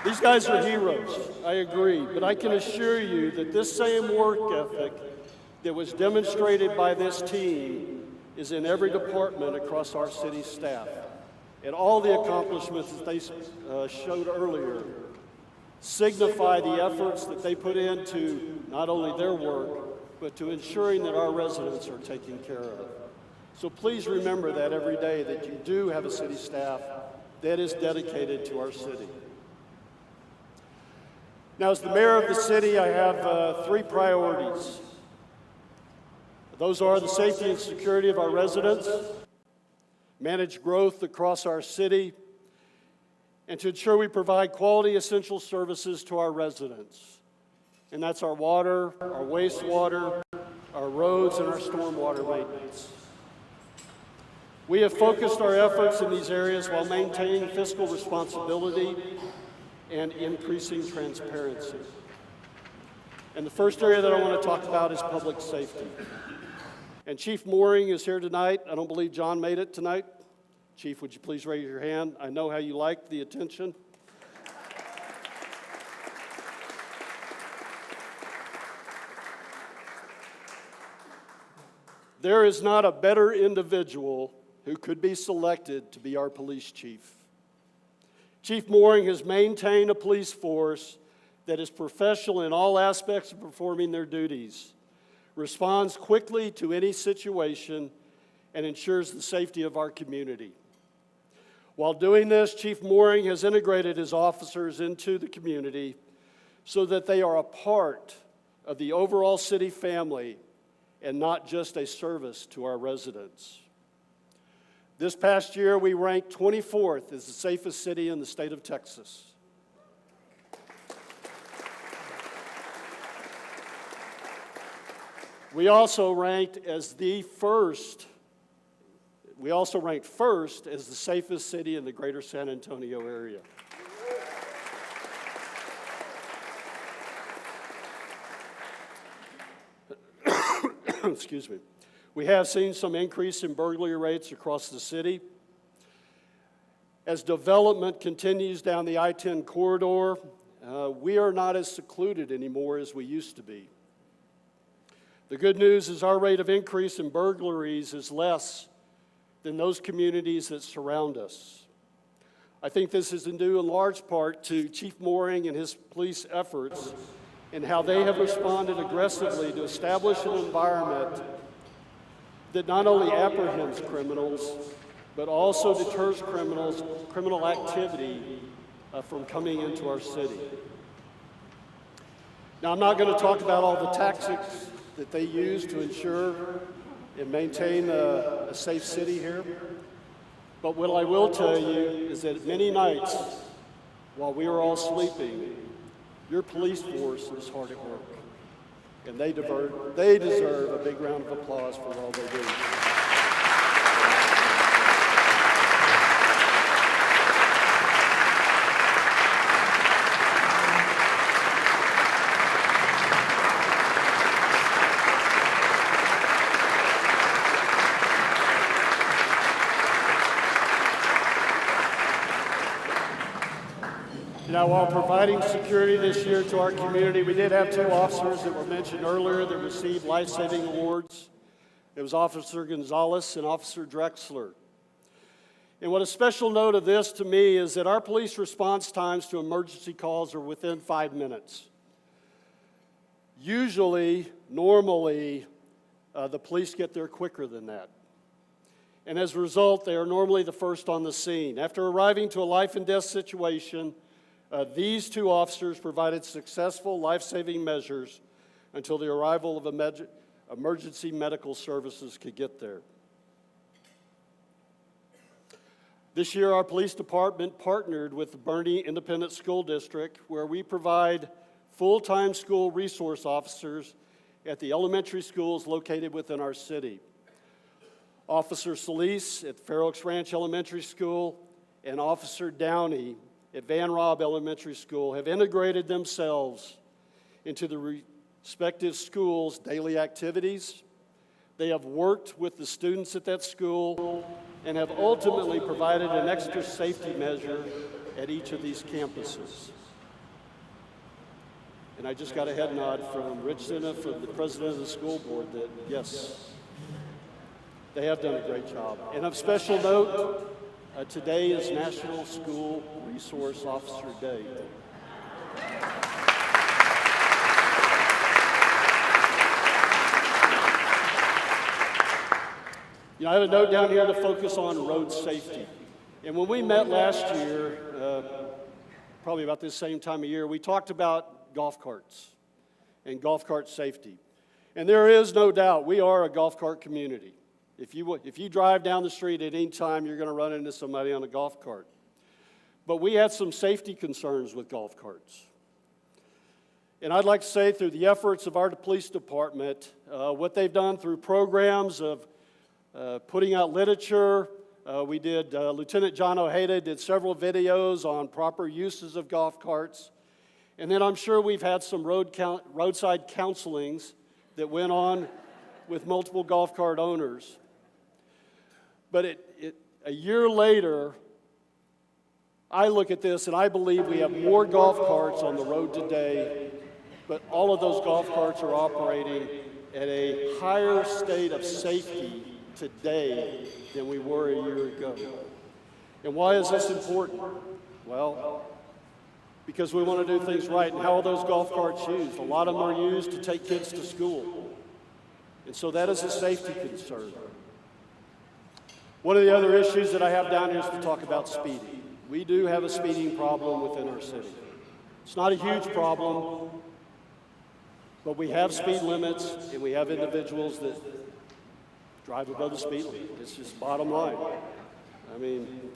These guys are heroes, I agree, but I can assure you that this same work ethic that was demonstrated by this team is in every department across our city staff. And all the accomplishments that they showed earlier signify the efforts that they put into not only their work, but to ensuring that our residents are taken care of. So please remember that every day that you do have a city staff that is dedicated to our city. Now, as the mayor of the city, I have three priorities. Those are the safety and security of our residents, manage growth across our city, and to ensure we provide quality essential services to our residents. And that's our water, our wastewater, our roads, and our stormwater maintenance. We have focused our efforts in these areas while maintaining fiscal responsibility and increasing transparency. And the first area that I want to talk about is public safety. And Chief Mooring is here tonight. I don't believe John made it tonight. Chief, would you please raise your hand? I know how you like the attention. There is not a better individual who could be selected to be our police chief. Chief Mooring has maintained a police force that is professional in all aspects of performing their duties, responds quickly to any situation, and ensures the safety of our community. While doing this, Chief Mooring has integrated his officers into the community so that they are a part of the overall city family and not just a service to our residents. This past year, we ranked 24th as the safest city in the state of Texas. We also ranked first as the safest city in the greater San Antonio area. Excuse me. We have seen some increase in burglary rates across the city. As development continues down the I-10 corridor, we are not as secluded anymore as we used to be. The good news is our rate of increase in burglaries is less than those communities that surround us. I think this is due in large part to Chief Mooring and his police efforts and how they have responded aggressively to establish an environment that not only apprehends criminals, but also deters criminal activity from coming into our city. Now, I'm not going to talk about all the tactics that they use to ensure and maintain a safe city here, but what I will tell you is that many nights, while we are all sleeping, your police force is hard at work, and they deserve a big round of applause for all they do. Now, while providing security this year to our community, we did have two officers that were mentioned earlier that received life-saving awards. It was Officer Gonzalez and Officer Drexler. And what a special note of this to me is that our police response times to emergency calls are within 5 minutes. Normally, the police get there quicker than that. And as a result, they are normally the first on the scene. After arriving to a life and death situation, these two officers provided successful life-saving measures until the arrival of emergency medical services could get there. This year, our police department partnered with the Bernie Independent School District, where we provide full-time school resource officers at the elementary schools located within our city. Officer Solis at Fair Oaks Ranch Elementary School and Officer Downey at Van Robb Elementary School have integrated themselves into the respective schools' daily activities. They have worked with the students at that school and have ultimately provided an extra safety measure at each of these campuses. And I just got a head nod from Rich Sinna, from the president of the school board, that yes, they have done a great job. And of special note, today is National School Resource Officer Day. I have a note down here to focus on road safety. And when we met last year, probably about this same time of year, we talked about golf carts and golf cart safety. And there is no doubt we are a golf cart community. If you drive down the street at any time, you're going to run into somebody on a golf cart. But we had some safety concerns with golf carts. And I'd like to say through the efforts of our police department, what they've done through programs of putting out literature, Lieutenant John Ojeda did several videos on proper uses of golf carts. And then I'm sure we've had some roadside counselings that went on with multiple golf cart owners. But a year later, I look at this and I believe we have more golf carts on the road today, but all of those golf carts are operating at a higher state of safety today than we were a year ago. And why is this important? Well, because we want to do things right. And how are those golf carts used? A lot of them are used to take kids to school. And so that is a safety concern. One of the other issues that I have down here is to talk about speeding. We do have a speeding problem within our city. It's not a huge problem, but we have speed limits and we have individuals that drive above the speed limit. It's just bottom line. I mean,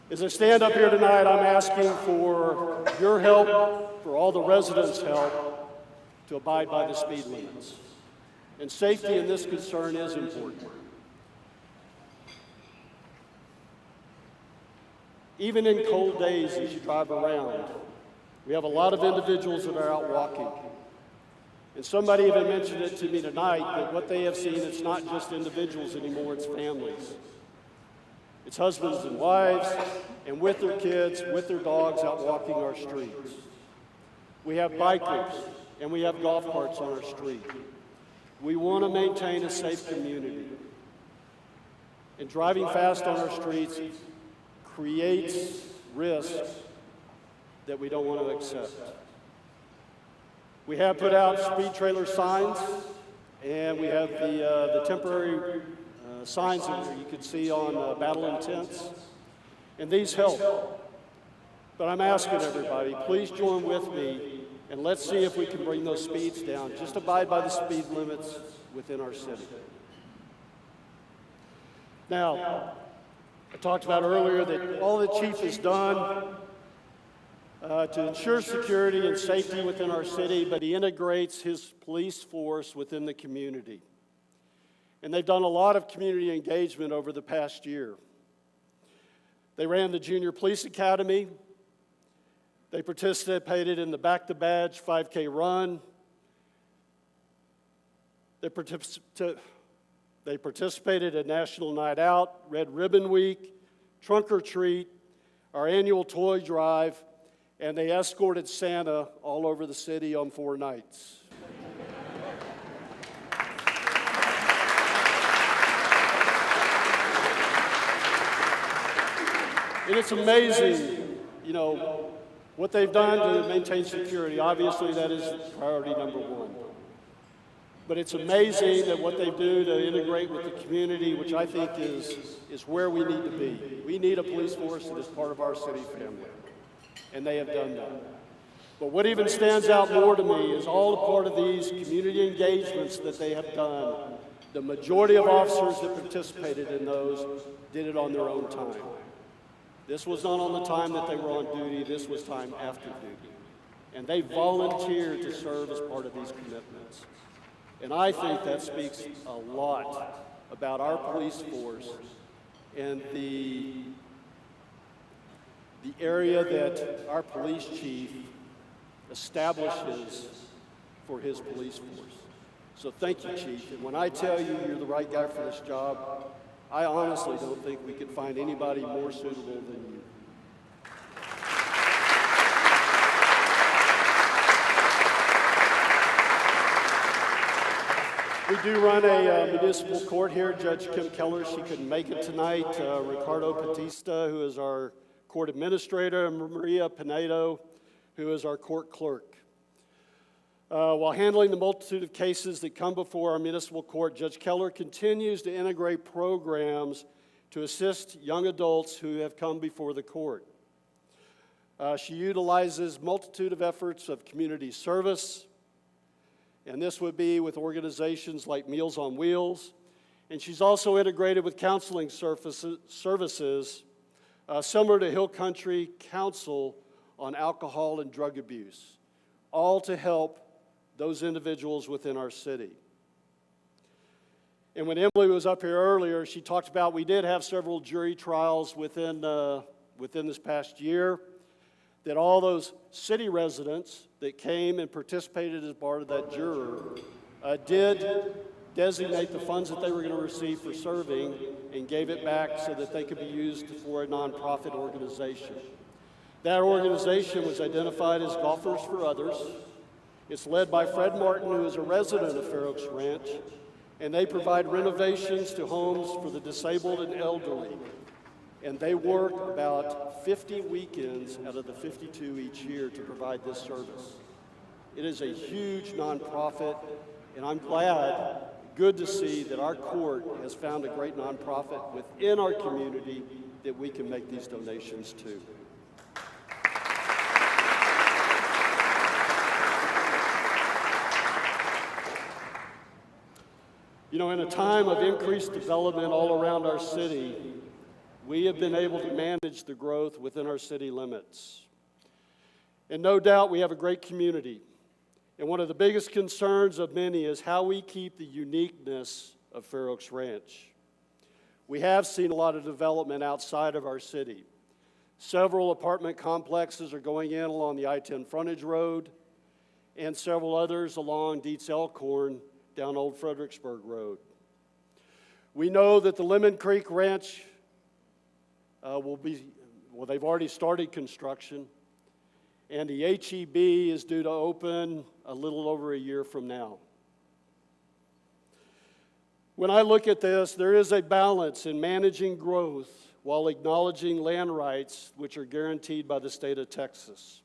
as I stand up here tonight, I'm asking for your help, for all the residents' help, to abide by the speed limits. And safety in this concern is important. Even in cold days as you drive around, we have a lot of individuals that are out walking. And somebody even mentioned it to me tonight, that what they have seen, it's not just individuals anymore, it's families. It's husbands and wives, and with their kids, with their dogs out walking our streets. We have bikers, and we have golf carts on our street. We want to maintain a safe community. And driving fast on our streets creates risks that we don't want to accept. We have put out speed trailer signs, and we have the temporary signs that you can see on battle intents, and these help. But I'm asking everybody, please join with me, and let's see if we can bring those speeds down. Just abide by the speed limits within our city. Now, I talked about earlier that all the chief has done to ensure security and safety within our city, but he integrates his police force within the community. And they've done a lot of community engagement over the past year. They ran the Junior Police Academy. They participated in the Back to Badge 5K run. They participated in National Night Out, Red Ribbon Week, Trunk or Treat, our annual toy drive, and they escorted Santa all over the city on 4 nights. And it's amazing, you know, what they've done to maintain security. Obviously, that is priority number one. But it's amazing that what they do to integrate with the community, which I think is where we need to be. We need a police force that is part of our city family, and they have done that. But what even stands out more to me is all a part of these community engagements that they have done. The majority of officers that participated in those did it on their own time. This was not on the time that they were on duty, this was time after duty. And they volunteered to serve as part of these commitments. And I think that speaks a lot about our police force and the area that our police chief establishes for his police force. So thank you, Chief. And when I tell you you're the right guy for this job, I honestly don't think we could find anybody more suitable than you. We do run a municipal court here. Judge Kim Keller, she couldn't make it tonight. Ricardo Batista, who is our court administrator, and Maria Pinedo, who is our court clerk. While handling the multitude of cases that come before our municipal court, Judge Keller continues to integrate programs to assist young adults who have come before the court. She utilizes multitude of efforts of community service, and this would be with organizations like Meals on Wheels, and she's also integrated with counseling services similar to Hill Country Council on alcohol and drug abuse, all to help those individuals within our city. And when Emily was up here earlier, she talked about we did have several jury trials within this past year, that all those city residents that came and participated as part of that juror did designate the funds that they were going to receive for serving and gave it back so that they could be used for a nonprofit organization. That organization was identified as Golfers for Others. It's led by Fred Martin, who is a resident of Fair Oaks Ranch, and they provide renovations to homes for the disabled and elderly. and they work about 50 weekends out of the 52 each year to provide this service. It is a huge nonprofit, and I'm good to see that our court has found a great nonprofit within our community that we can make these donations to. You know, in a time of increased development all around our city, we have been able to manage the growth within our city limits. And no doubt we have a great community. And one of the biggest concerns of many is how we keep the uniqueness of Fair Oaks Ranch. We have seen a lot of development outside of our city. Several apartment complexes are going in along the I-10 frontage road, and several others along Dietz Elkhorn down Old Fredericksburg Road. We know that the Lemon Creek Ranch they've already started construction, and the HEB is due to open a little over a year from now. When I look at this, there is a balance in managing growth while acknowledging land rights which are guaranteed by the state of Texas.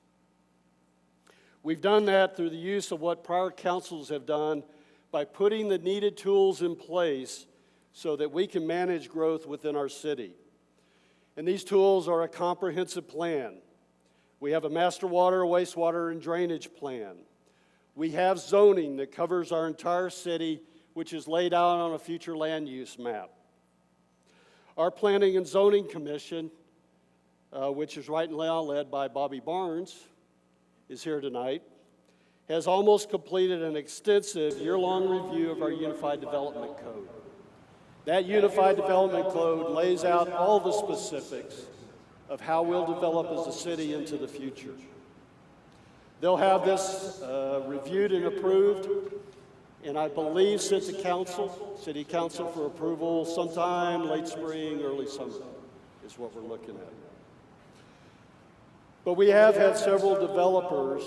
We've done that through the use of what prior councils have done by putting the needed tools in place so that we can manage growth within our city. And these tools are a comprehensive plan. We have a master water, wastewater, and drainage plan. We have zoning that covers our entire city, which is laid out on a future land use map. Our Planning and Zoning Commission, which is right now led by Bobby Barnes, is here tonight, has almost completed an extensive year-long review of our Unified Development Code. That Unified Development Code lays out all the specifics of how we'll develop as a city into the future. They'll have this reviewed and approved, and I believe sent to City Council for approval sometime late spring, early summer is what we're looking at. But we have had several developers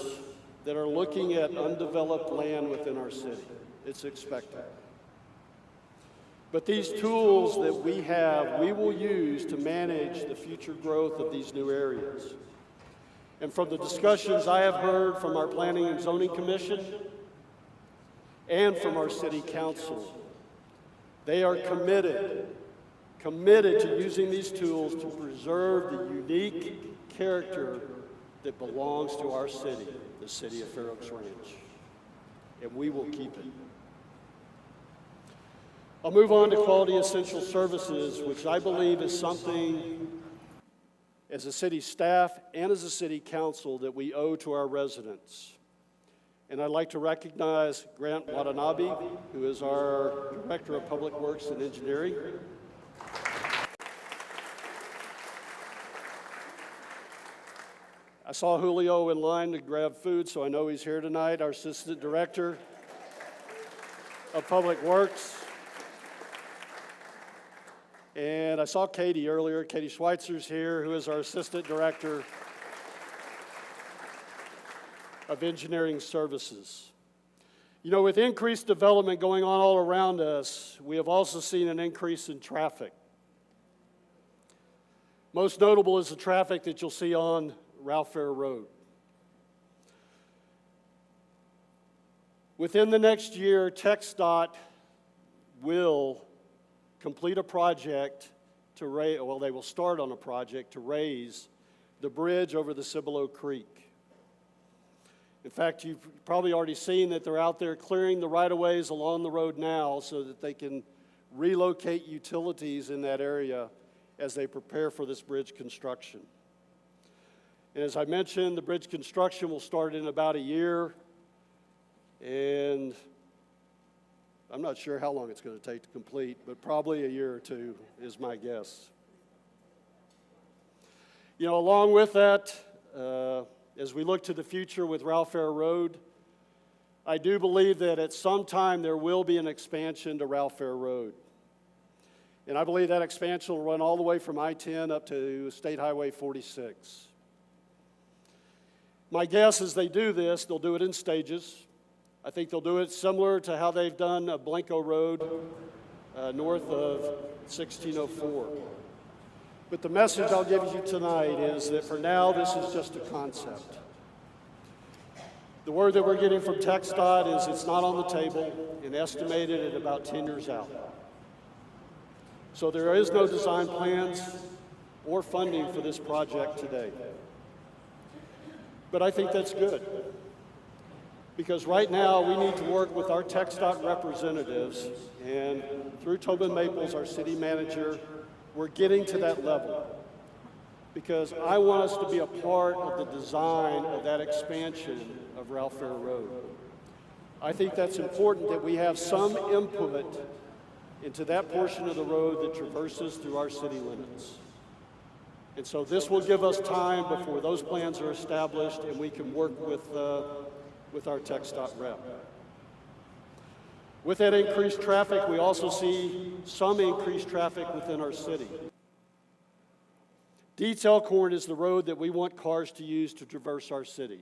that are looking at undeveloped land within our city. It's expected. But these tools that we have, we will use to manage the future growth of these new areas. And from the discussions I have heard from our Planning and Zoning Commission and from our City Council, they are committed to using these tools to preserve the unique character that belongs to our city, the city of Fair Oaks Ranch. And we will keep it. I'll move on to quality essential services, which I believe is something as a city staff and as a city council that we owe to our residents. And I'd like to recognize Grant Watanabe, who is our Director of Public Works and Engineering. I saw Julio in line to grab food, so I know he's here tonight, our Assistant Director of Public Works. And I saw Katie earlier. Katie Schweitzer's here, who is our Assistant Director of Engineering Services. You know, with increased development going on all around us, we have also seen an increase in traffic. Most notable is the traffic that you'll see on Ralph Fair Road. Within the next year, TxDOT will complete a project to raise, well, they will start on a project to raise the bridge over the Cibolo Creek. In fact, you've probably already seen that they're out there clearing the right-of-ways along the road now so that they can relocate utilities in that area as they prepare for this bridge construction. And as I mentioned, the bridge construction will start in about a year, and I'm not sure how long it's going to take to complete, but probably a year or two is my guess. You know, along with that, as we look to the future with Ralph Fair Road, I do believe that at some time there will be an expansion to Ralph Fair Road. And I believe that expansion will run all the way from I-10 up to State Highway 46. My guess is they do this, they'll do it in stages. I think they'll do it similar to how they've done Blanco Road north of 1604. But the message I'll give you tonight is that for now, this is just a concept. The word that we're getting from TxDOT is it's not on the table and estimated at about 10 years out. So there is no design plans or funding for this project today. But I think that's good, because right now we need to work with our TxDOT representatives, and through Tobin Maples, our city manager, we're getting to that level, because I want us to be a part of the design of that expansion of Ralph Fair Road. I think that's important that we have some input into that portion of the road that traverses through our city limits. And so this will give us time before those plans are established and we can work with our TxDOT rep. With that increased traffic, we also see some increased traffic within our city. Dietz Elkhorn is the road that we want cars to use to traverse our city.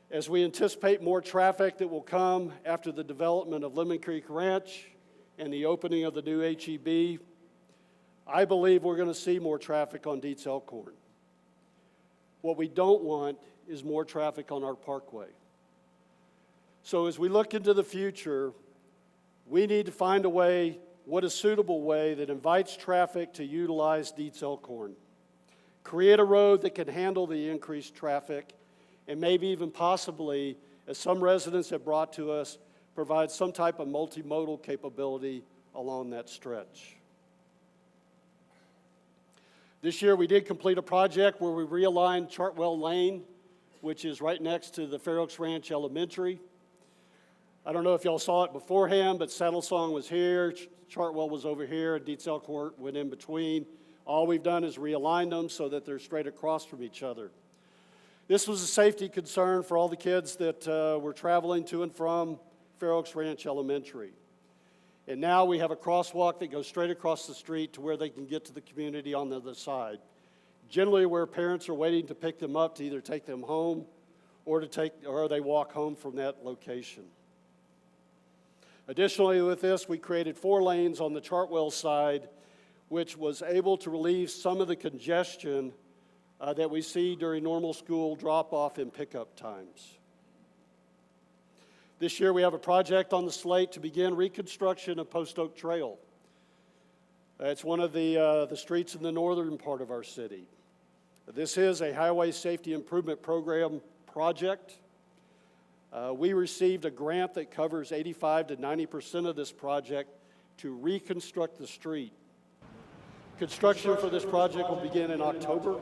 As we anticipate more traffic that will come after the development of Lemon Creek Ranch and the opening of the new HEB, I believe we're going to see more traffic on Dietz Elkhorn. What we don't want is more traffic on our parkway. So as we look into the future, we need to find a way, what a suitable way that invites traffic to utilize Dietz Elkhorn. Create a road that can handle the increased traffic, and maybe even possibly, as some residents have brought to us, provide some type of multimodal capability along that stretch. This year we did complete a project where we realigned Chartwell Lane, which is right next to the Fair Oaks Ranch Elementary. I don't know if y'all saw it beforehand, but Saddle Song was here, Chartwell was over here, and Dietz Elkhorn went in between. All we've done is realign them so that they're straight across from each other. This was a safety concern for all the kids that were traveling to and from Fair Oaks Ranch Elementary. And now we have a crosswalk that goes straight across the street to where they can get to the community on the other side. Generally where parents are waiting to pick them up to either take them home or they walk home from that location. Additionally, with this, we created 4 lanes on the Chartwell side, which was able to relieve some of the congestion that we see during normal school drop-off and pickup times. This year we have a project on the slate to begin reconstruction of Post Oak Trail. It's one of the streets in the northern part of our city. This is a highway safety improvement program project. We received a grant that covers 85 to 90% of this project to reconstruct the street. Construction for this project will begin in October,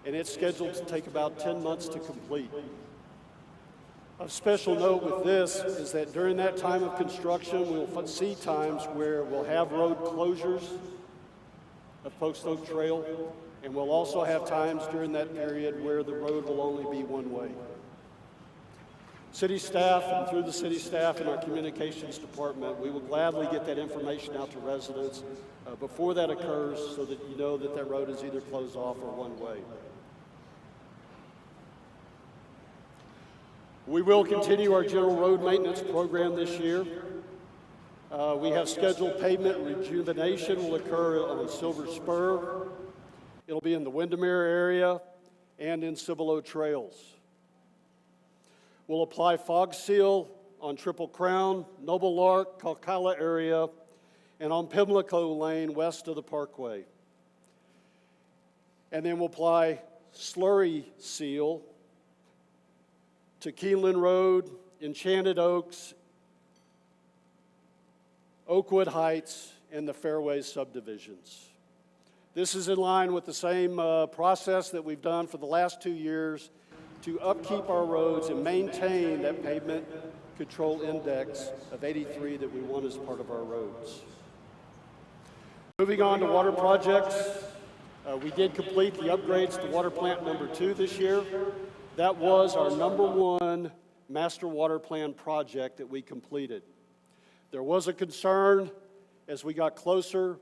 and it's scheduled to take about 10 months to complete. Of special note with this is that during that time of construction, we'll see times where we'll have road closures of Post Oak Trail, and we'll also have times during that period where the road will only be one way. City staff, and through the city staff and our communications department, we will gladly get that information out to residents before that occurs so that you know that that road is either closed off or one way. We will continue our general road maintenance program this year. We have scheduled pavement rejuvenation will occur on Silver Spur. It'll be in the Windermere area and in Cibolo Trails. We'll apply fog seal on Triple Crown, Noble Lark, Calcala area, and on Pimlico Lane west of the Parkway. And then we'll apply slurry seal to Keeneland Road, Enchanted Oaks, Oakwood Heights, and the Fairways subdivisions. This is in line with the same process that we've done for the last 2 years to upkeep our roads and maintain that pavement control index of 83 that we want as part of our roads. Moving on to water projects, we did complete the upgrades to water plant number 2 this year. That was our number 1 master water plan project that we completed. There was a concern as we got closer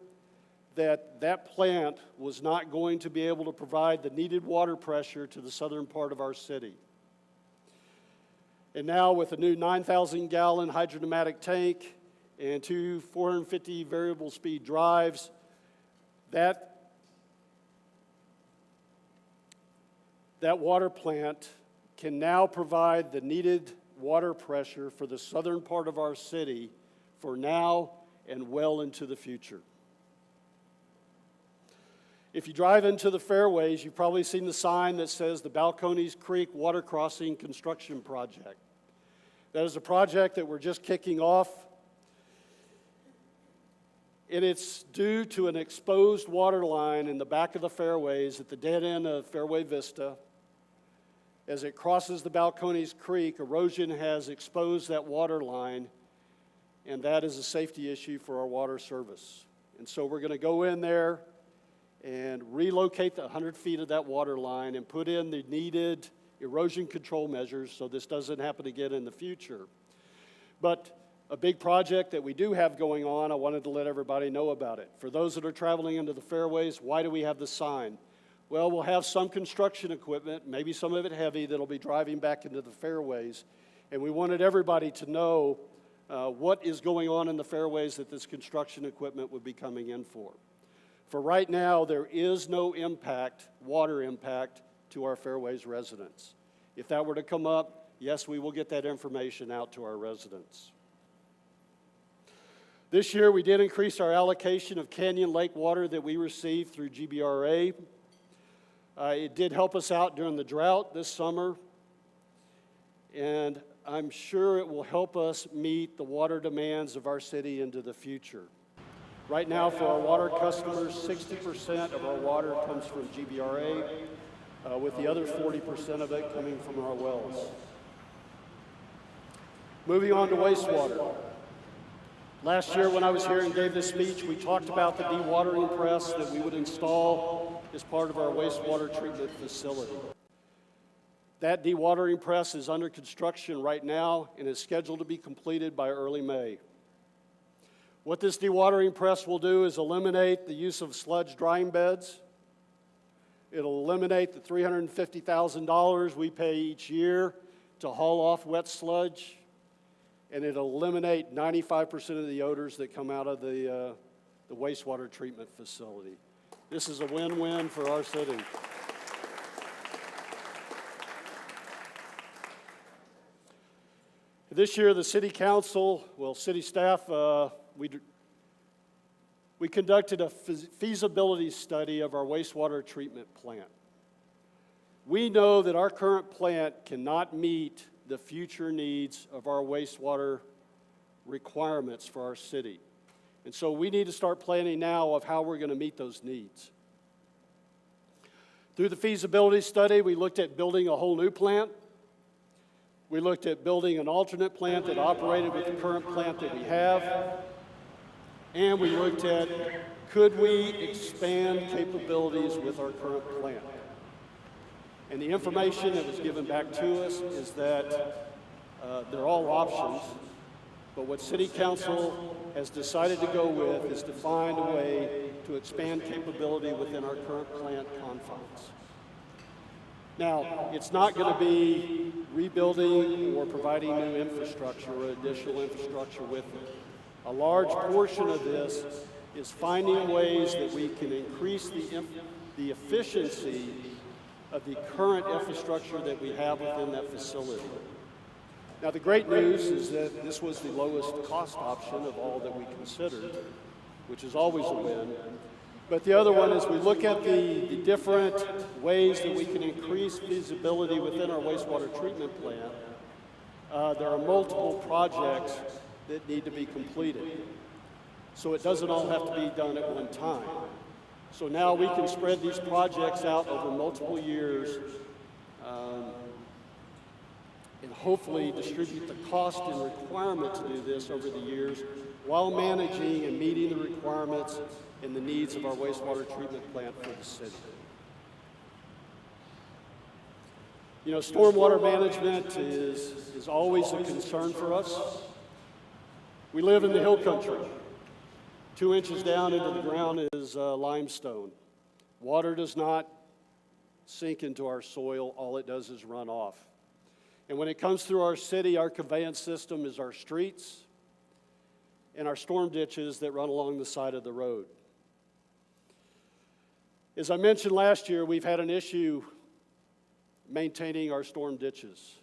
that that plant was not going to be able to provide the needed water pressure to the southern part of our city. And now with a new 9,000-gallon hydrodynamic tank and 2 450 variable speed drives, That water plant can now provide the needed water pressure for the southern part of our city for now and well into the future. If you drive into the fairways, you've probably seen the sign that says the Balcones Creek Water Crossing Construction Project. That is a project that we're just kicking off, and it's due to an exposed water line in the back of the fairways at the dead end of Fairway Vista. As it crosses the Balcones Creek, erosion has exposed that water line, and that is a safety issue for our water service. And so we're going to go in there and relocate the 100 feet of that water line and put in the needed erosion control measures so this doesn't happen again in the future. But a big project that we do have going on, I wanted to let everybody know about it. For those that are traveling into the fairways, why do we have the sign? Well, we'll have some construction equipment, maybe some of it heavy, that'll be driving back into the fairways. And we wanted everybody to know what is going on in the fairways that this construction equipment would be coming in for. For right now, there is no impact, water impact, to our fairways residents. If that were to come up, yes, we will get that information out to our residents. This year, we did increase our allocation of canyon lake water that we received through GBRA. It did help us out during the drought this summer, and I'm sure it will help us meet the water demands of our city into the future. Right now, for our water customers, 60% of our water comes from GBRA, with the other 40% of it coming from our wells. Moving on to wastewater. Last year when I was here and gave this speech, we talked about the dewatering press that we would install as part of our wastewater treatment facility. That dewatering press is under construction right now and is scheduled to be completed by early May. What this dewatering press will do is eliminate the use of sludge drying beds. It'll eliminate the $350,000 we pay each year to haul off wet sludge, and it'll eliminate 95% of the odors that come out of the wastewater treatment facility. This is a win-win for our city. This year, the city council, city staff, we conducted a feasibility study of our wastewater treatment plant. We know that our current plant cannot meet the future needs of our wastewater requirements for our city. And so we need to start planning now of how we're going to meet those needs. Through the feasibility study, we looked at building a whole new plant. We looked at building an alternate plant that operated with the current plant that we have. And we looked at, could we expand capabilities with our current plant? And the information that was given back to us is that they're all options, but what City Council has decided to go with is to find a way to expand capability within our current plant confines. Now, it's not going to be rebuilding or providing new infrastructure or additional infrastructure with it. A large portion of this is finding ways that we can increase the efficiency of the current infrastructure that we have within that facility. Now, the great news is that this was the lowest cost option of all that we considered, which is always a win. But the other one is we look at the different ways that we can increase feasibility within our wastewater treatment plant. There are multiple projects that need to be completed. So it doesn't all have to be done at one time. So now we can spread these projects out over multiple years and hopefully distribute the cost and requirement to do this over the years while managing and meeting the requirements and the needs of our wastewater treatment plant for the city. You know, stormwater management is always a concern for us. We live in the hill country. 2 inches down into the ground is limestone. Water does not sink into our soil. All it does is run off. And when it comes through our city, our conveyance system is our streets and our storm ditches that run along the side of the road. As I mentioned last year, we've had an issue maintaining our storm ditches.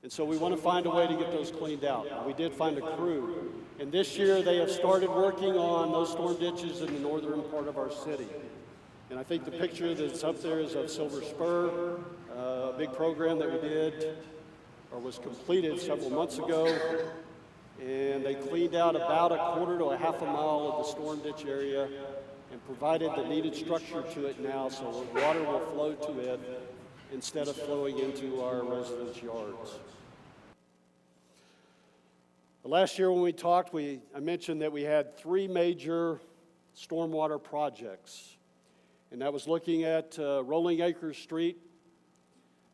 And so we want to find a way to get those cleaned out. And we did find a crew. And this year they have started working on those storm ditches in the northern part of our city. And I think the picture that's up there is of Silver Spur, a big program that we did or was completed several months ago. And they cleaned out about a quarter to a half a mile of the storm ditch area and provided the needed structure to it now so the water will flow to it instead of flowing into our residents' yards. Last year when we talked, I mentioned that we had 3 major stormwater projects. And that was looking at Rolling Acres Street,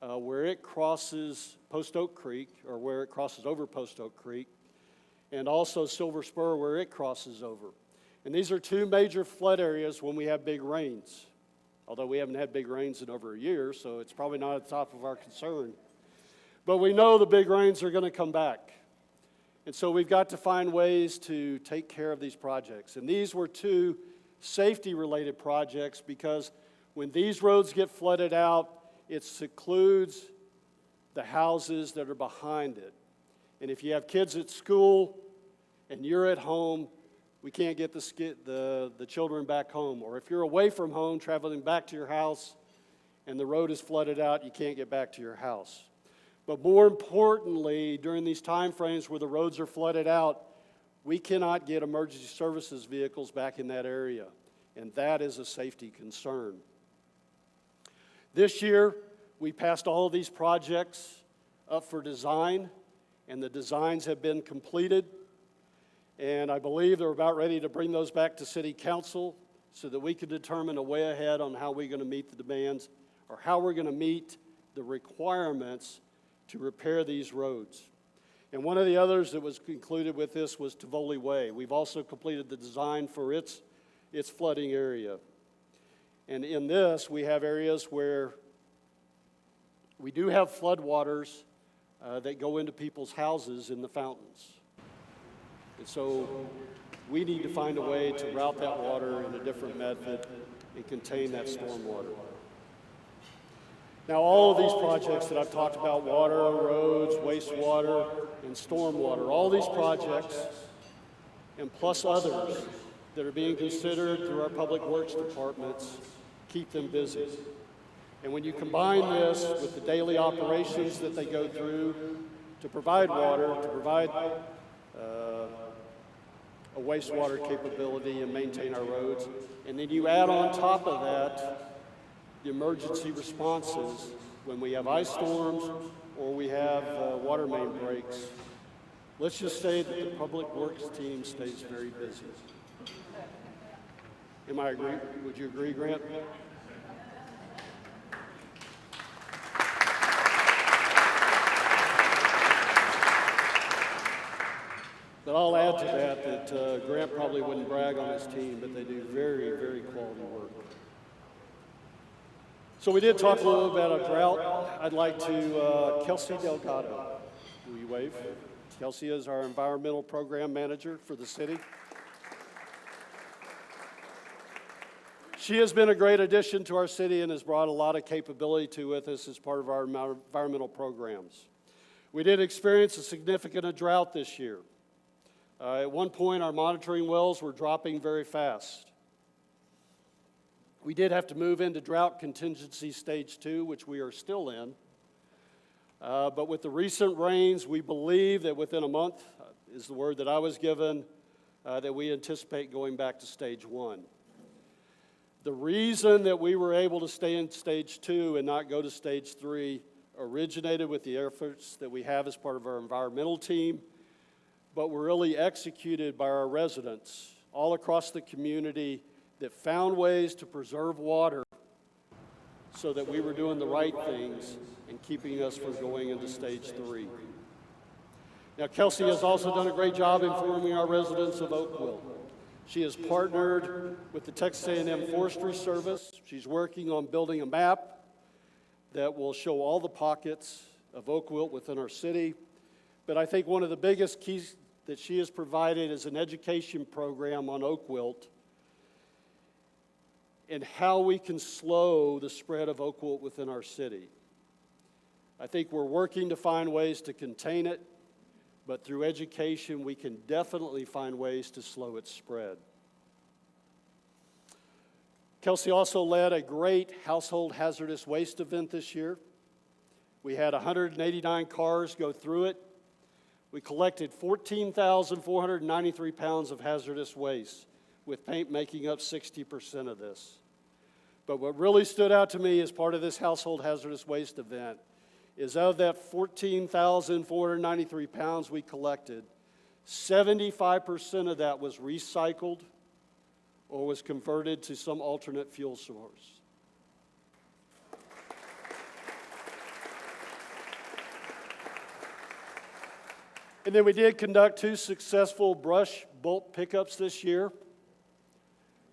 where it crosses Post Oak Creek, or where it crosses over Post Oak Creek, and also Silver Spur, where it crosses over. And these are 2 major flood areas when we have big rains. Although we haven't had big rains in over a year, so it's probably not at the top of our concern. But we know the big rains are going to come back. And so we've got to find ways to take care of these projects. And these were 2 safety-related projects because when these roads get flooded out, it secludes the houses that are behind it. And if you have kids at school and you're at home, we can't get the children back home. Or if you're away from home, traveling back to your house, and the road is flooded out, you can't get back to your house. But more importantly, during these time frames where the roads are flooded out, we cannot get emergency services vehicles back in that area, and that is a safety concern. This year, we passed all of these projects up for design, and the designs have been completed. And I believe they're about ready to bring those back to City Council so that we can determine a way ahead on how we're going to meet the demands or how we're going to meet the requirements to repair these roads. And one of the others that was included with this was Tivoli Way. We've also completed the design for its flooding area. And in this, we have areas where we do have floodwaters that go into people's houses in the fountains. And so we need to find a way to route that water in a different method and contain that storm water. Now, all of these projects that I've talked about, water, roads, wastewater, and stormwater, all these projects, and plus others that are being considered through our public works departments, keep them busy. And when you combine this with the daily operations that they go through to provide water, to provide a wastewater capability and maintain our roads, and then you add on top of that the emergency responses when we have ice storms or we have water main breaks. Let's just say that the public works team stays very busy. Am I agree? Would you agree, Grant? But I'll add to that Grant probably wouldn't brag on his team, but they do very, very quality work. So we did talk a little about a drought. I'd like to, Kelsey Delgado, will you wave? Kelsey is our environmental program manager for the city. She has been a great addition to our city and has brought a lot of capability to with us as part of our environmental programs. We did experience a significant drought this year. At one point, our monitoring wells were dropping very fast. We did have to move into drought contingency stage 2, which we are still in. But with the recent rains, we believe that within a month, is the word that I was given, that we anticipate going back to stage 1. The reason that we were able to stay in stage 2 and not go to stage 3 originated with the efforts that we have as part of our environmental team, but were really executed by our residents all across the community that found ways to preserve water so that we were doing the right things and keeping us from going into stage 3. Now, Kelsey has also done a great job informing our residents of Oakville. She has partnered with the Texas A&M Forestry Service. She's working on building a map that will show all the pockets of oak wilt within our city. But I think one of the biggest keys that she has provided is an education program on oak wilt. and how we can slow the spread of oak wilt within our city. I think we're working to find ways to contain it, but through education, we can definitely find ways to slow its spread. Kelsey also led a great household hazardous waste event this year. We had 189 cars go through it. We collected 14,493 pounds of hazardous waste, with paint making up 60% of this. But what really stood out to me as part of this household hazardous waste event is of that 14,493 pounds we collected, 75% of that was recycled or was converted to some alternate fuel source. And then we did conduct 2 successful brush bulk pickups this year.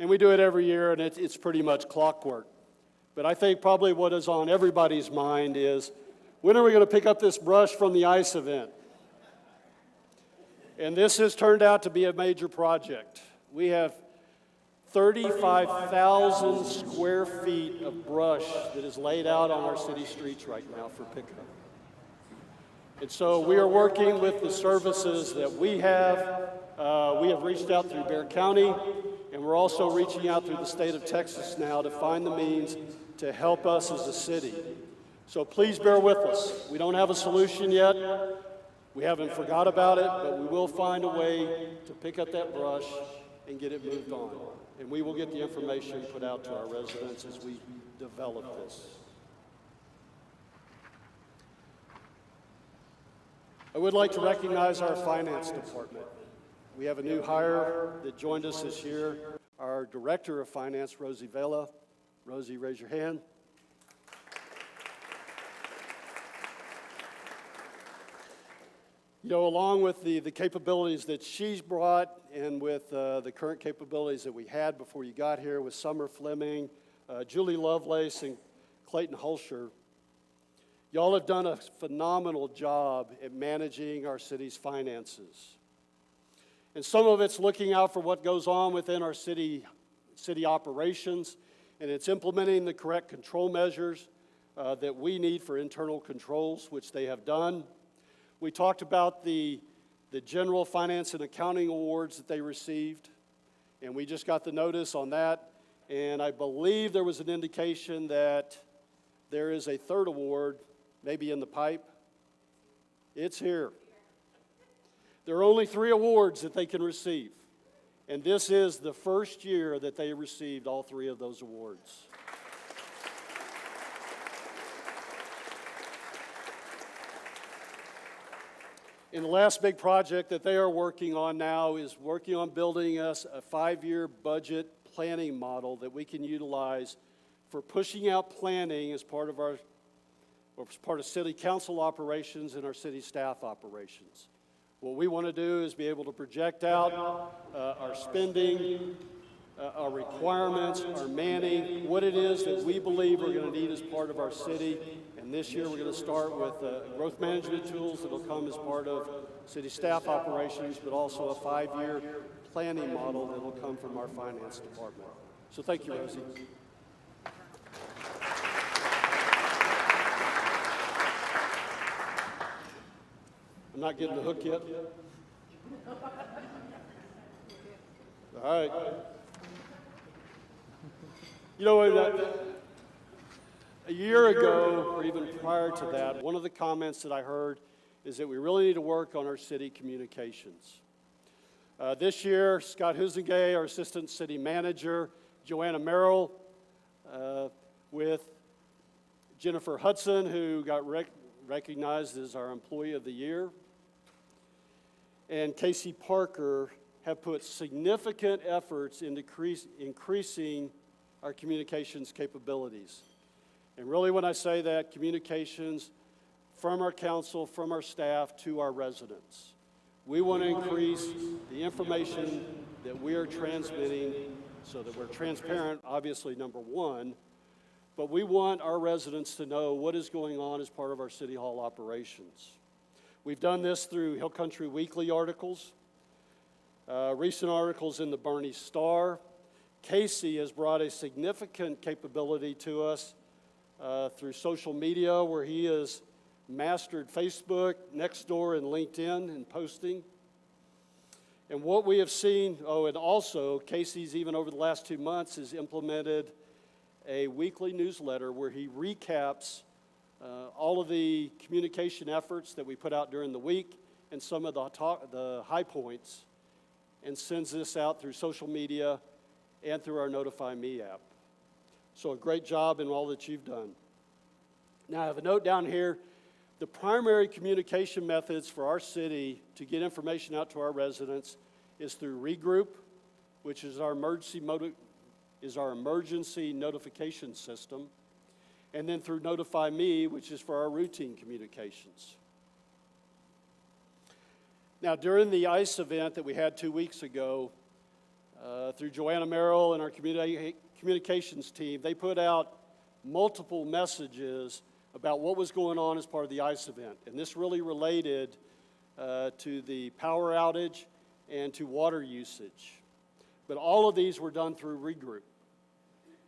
And we do it every year, and it's pretty much clockwork. But I think probably what is on everybody's mind is, when are we going to pick up this brush from the ice event? And this has turned out to be a major project. We have 35,000 square feet of brush that is laid out on our city streets right now for pickup. And so we are working with the services that we have. We have reached out through Bexar County, and we're also reaching out through the state of Texas now to find the means to help us as a city. So please bear with us. We don't have a solution yet. We haven't forgot about it, but we will find a way to pick up that brush and get it moved on. And we will get the information put out to our residents as we develop this. I would like to recognize our finance department. We have a new hire that joined us this year, our Director of Finance, Rosie Vela. Rosie, raise your hand. You know, along with the capabilities that she's brought and with the current capabilities that we had before you got here with Summer Fleming, Julie Lovelace, and Clayton Hulsher, y'all have done a phenomenal job at managing our city's finances. And some of it's looking out for what goes on within our city operations, and it's implementing the correct control measures that we need for internal controls, which they have done. We talked about the General Finance and Accounting Awards that they received, and we just got the notice on that, and I believe there was an indication that there is a third award maybe in the pipe. It's here. There are only 3 awards that they can receive, and this is the first year that they received all 3 of those awards. And the last big project that they are working on now is working on building us a 5-year budget planning model that we can utilize for pushing out planning as part of city council operations and our city staff operations. What we want to do is be able to project out our spending, our requirements, our manning, what it is that we believe we're going to need as part of our city. And this year we're going to start with growth management tools that will come as part of city staff operations, but also a 5-year planning model that will come from our finance department. So thank you, Rosie. I'm not getting the hook yet. All right. You know, a year ago, or even prior to that, one of the comments that I heard is that we really need to work on our city communications. This year, Scott Husengay, our Assistant City Manager, Joanna Merrill, with Jennifer Hudson, who got recognized as our Employee of the Year, and Casey Parker have put significant efforts into increasing our communications capabilities. And really when I say that, communications from our council, from our staff to our residents. We want to increase the information that we are transmitting so that we're transparent, obviously, number one, but we want our residents to know what is going on as part of our City Hall operations. We've done this through Hill Country Weekly articles, recent articles in the Bernie Star, Casey has brought a significant capability to us through social media, where he has mastered Facebook, Nextdoor, and LinkedIn and posting. And what we have seen, and also Casey's even over the last 2 months has implemented a weekly newsletter where he recaps all of the communication efforts that we put out during the week and some of the high points, and sends this out through social media and through our Notify Me app. So a great job in all that you've done. Now I have a note down here. The primary communication methods for our city to get information out to our residents is through Regroup, which is our emergency notification system, and then through Notify Me, which is for our routine communications. Now, during the ICE event that we had 2 weeks ago, through Joanna Merrill and our communications team, they put out multiple messages about what was going on as part of the ICE event. And this really related to the power outage and to water usage. But all of these were done through Regroup.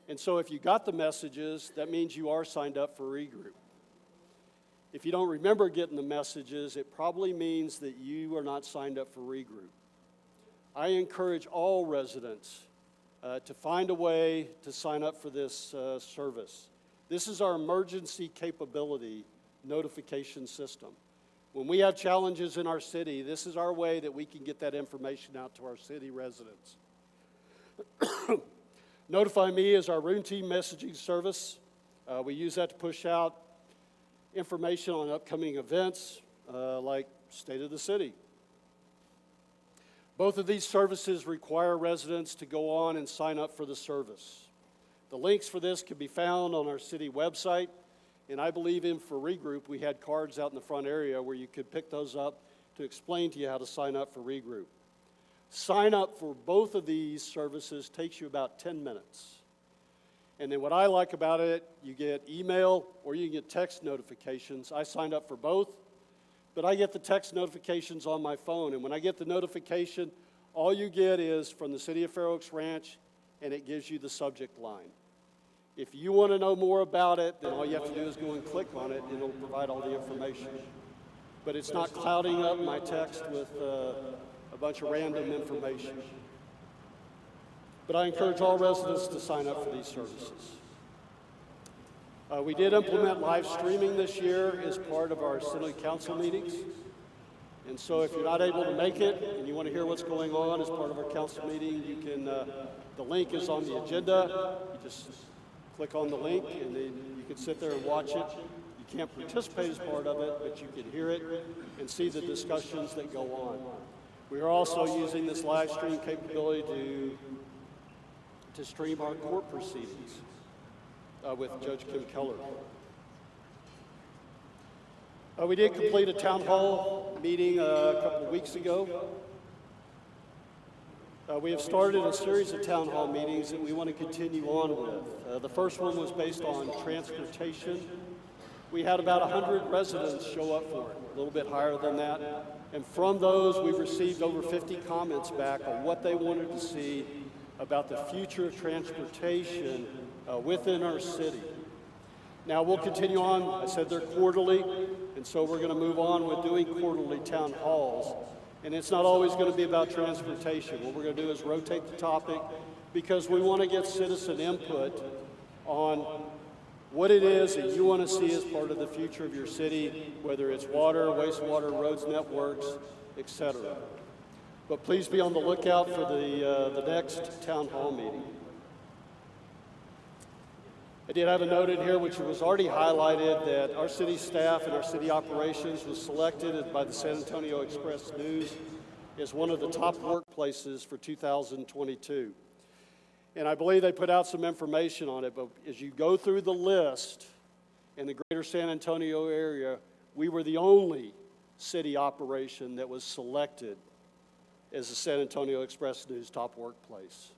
And so if you got the messages, that means you are signed up for Regroup. If you don't remember getting the messages, it probably means that you are not signed up for Regroup. I encourage all residents to find a way to sign up for this service. This is our emergency capability notification system. When we have challenges in our city, this is our way that we can get that information out to our city residents. Notify Me is our routine messaging service. We use that to push out information on upcoming events like State of the City. Both of these services require residents to go on and sign up for the service. The links for this can be found on our city website, and I believe for Regroup, we had cards out in the front area where you could pick those up to explain to you how to sign up for Regroup. Sign up for both of these services takes you about 10 minutes. And then what I like about it, you get email or you get text notifications. I signed up for both, but I get the text notifications on my phone. And when I get the notification, all you get is from the City of Fair Oaks Ranch, and it gives you the subject line. If you want to know more about it, then all you have to do is go and click on it, and it'll provide all the information. But it's not clouding up my text with a bunch of random information. But I encourage all residents to sign up for these services. We did implement live streaming this year as part of our city council meetings. And so if you're not able to make it and you want to hear what's going on as part of our council meeting, you can, the link is on the agenda. You just click on the link and then you can sit there and watch it. You can't participate as part of it, but you can hear it and see the discussions that go on. We are also using this live stream capability to stream our court proceedings with Judge Kim Keller. We did complete a town hall meeting a couple of weeks ago. We have started a series of town hall meetings that we want to continue on with. The first one was based on transportation. We had about 100 residents show up for it, a little bit higher than that. And from those, we received over 50 comments back on what they wanted to see about the future of transportation within our city. Now we'll continue on. I said they're quarterly, and so we're going to move on with doing quarterly town halls. And it's not always going to be about transportation. What we're going to do is rotate the topic because we want to get citizen input on what it is that you want to see as part of the future of your city, whether it's water, wastewater, roads, networks, etc. But please be on the lookout for the next town hall meeting. I did have a note in here which was already highlighted that our city staff and our city operations was selected by the San Antonio Express News as one of the top workplaces for 2022. And I believe they put out some information on it, but as you go through the list in the greater San Antonio area, we were the only city operation that was selected as the San Antonio Express News top workplace.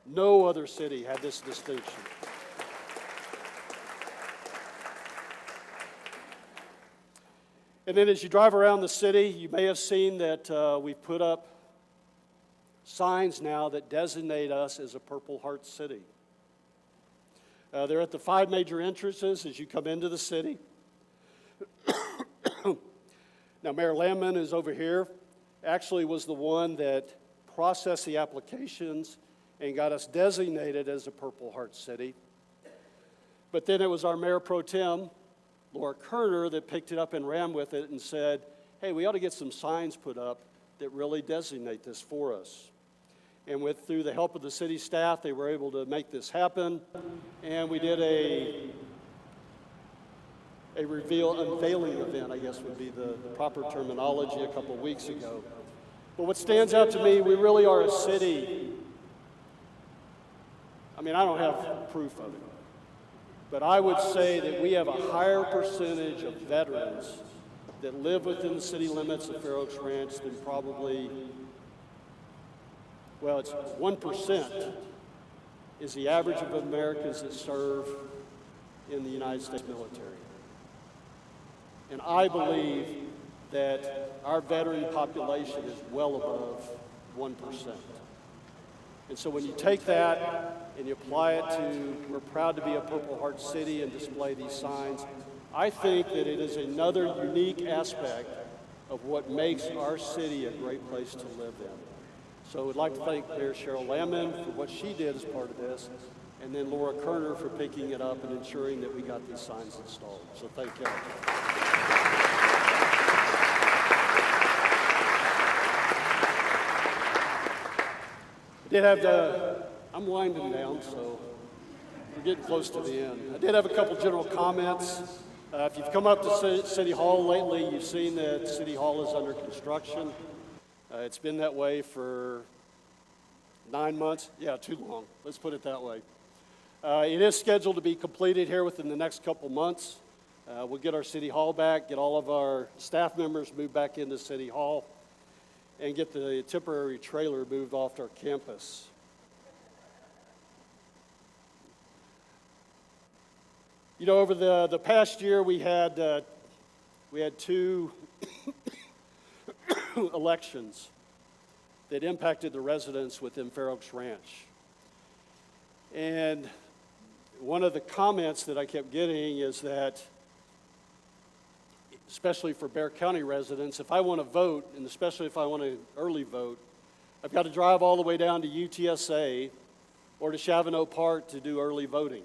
No other city had this distinction. And then as you drive around the city, you may have seen that we put up signs now that designate us as a Purple Heart City. They're at the 5 major entrances as you come into the city. Now, Mayor Landman is over here, actually was the one that processed the applications and got us designated as a Purple Heart City. But then it was our Mayor Pro Tem, Laura Koerner, that picked it up and ran with it and said, hey, we ought to get some signs put up that really designate this for us. And through the help of the city staff, they were able to make this happen. And we did a unveiling event, I guess would be the proper terminology, a couple weeks ago. But what stands out to me, we really are a city. I mean, I don't have proof of it, but I would say that we have a higher percentage of veterans that live within the city limits of Fair Oaks Ranch than probably, well, it's 1% is the average of Americans that serve in the United States military. And I believe that our veteran population is well above 1%. And so when you take that and you apply it to, we're proud to be a Purple Heart City and display these signs, I think that it is another unique aspect of what makes our city a great place to live in. So I'd like to thank Mayor Cheryl Landman for what she did as part of this, and then Laura Koerner for picking it up and ensuring that we got these signs installed. So thank you. I'm winding down, so we're getting close to the end. I did have a couple general comments. If you've come up to City Hall lately, you've seen that City Hall is under construction. It's been that way for 9 months. Yeah, too long. Let's put it that way. It is scheduled to be completed here within the next couple months. We'll get our City Hall back, get all of our staff members moved back into City Hall, and get the temporary trailer moved off our campus. You know, over the past year, we had 2 elections that impacted the residents within Fair Oaks Ranch. And one of the comments that I kept getting is that, especially for Bexar County residents, if I want to vote, and especially if I want to early vote, I've got to drive all the way down to UTSA or to Chavano Park to do early voting.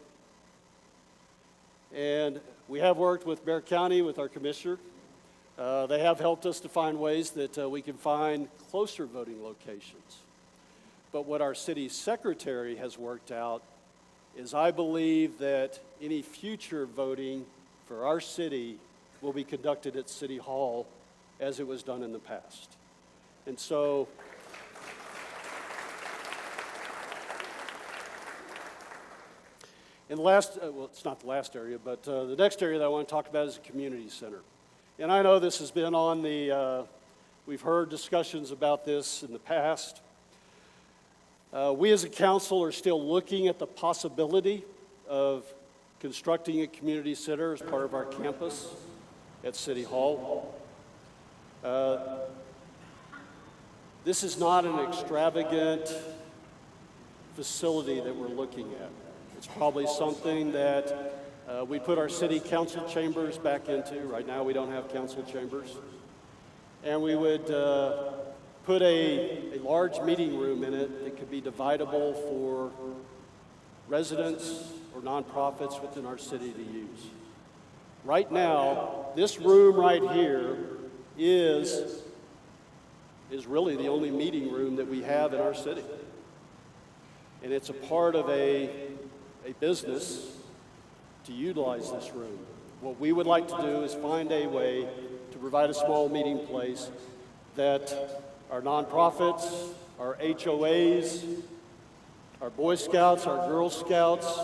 And we have worked with Bexar County, with our commissioner. They have helped us to find ways that we can find closer voting locations. But what our city secretary has worked out is I believe that any future voting for our city will be conducted at City Hall as it was done in the past. And so in the last, well, it's not the last area, but the next area that I want to talk about is the community center. And I know this has been on the, we've heard discussions about this in the past. We as a council are still looking at the possibility of constructing a community center as part of our campus at City Hall. This is not an extravagant facility that we're looking at. It's probably something that we put our city council chambers back into. Right now we don't have council chambers. And we would put a large meeting room in it that could be dividable for residents or nonprofits within our city to use. Right now, this room right here is really the only meeting room that we have in our city. And it's a part of a business to utilize this room. What we would like to do is find a way to provide a small meeting place that our nonprofits, our HOAs, our Boy Scouts, our Girl Scouts,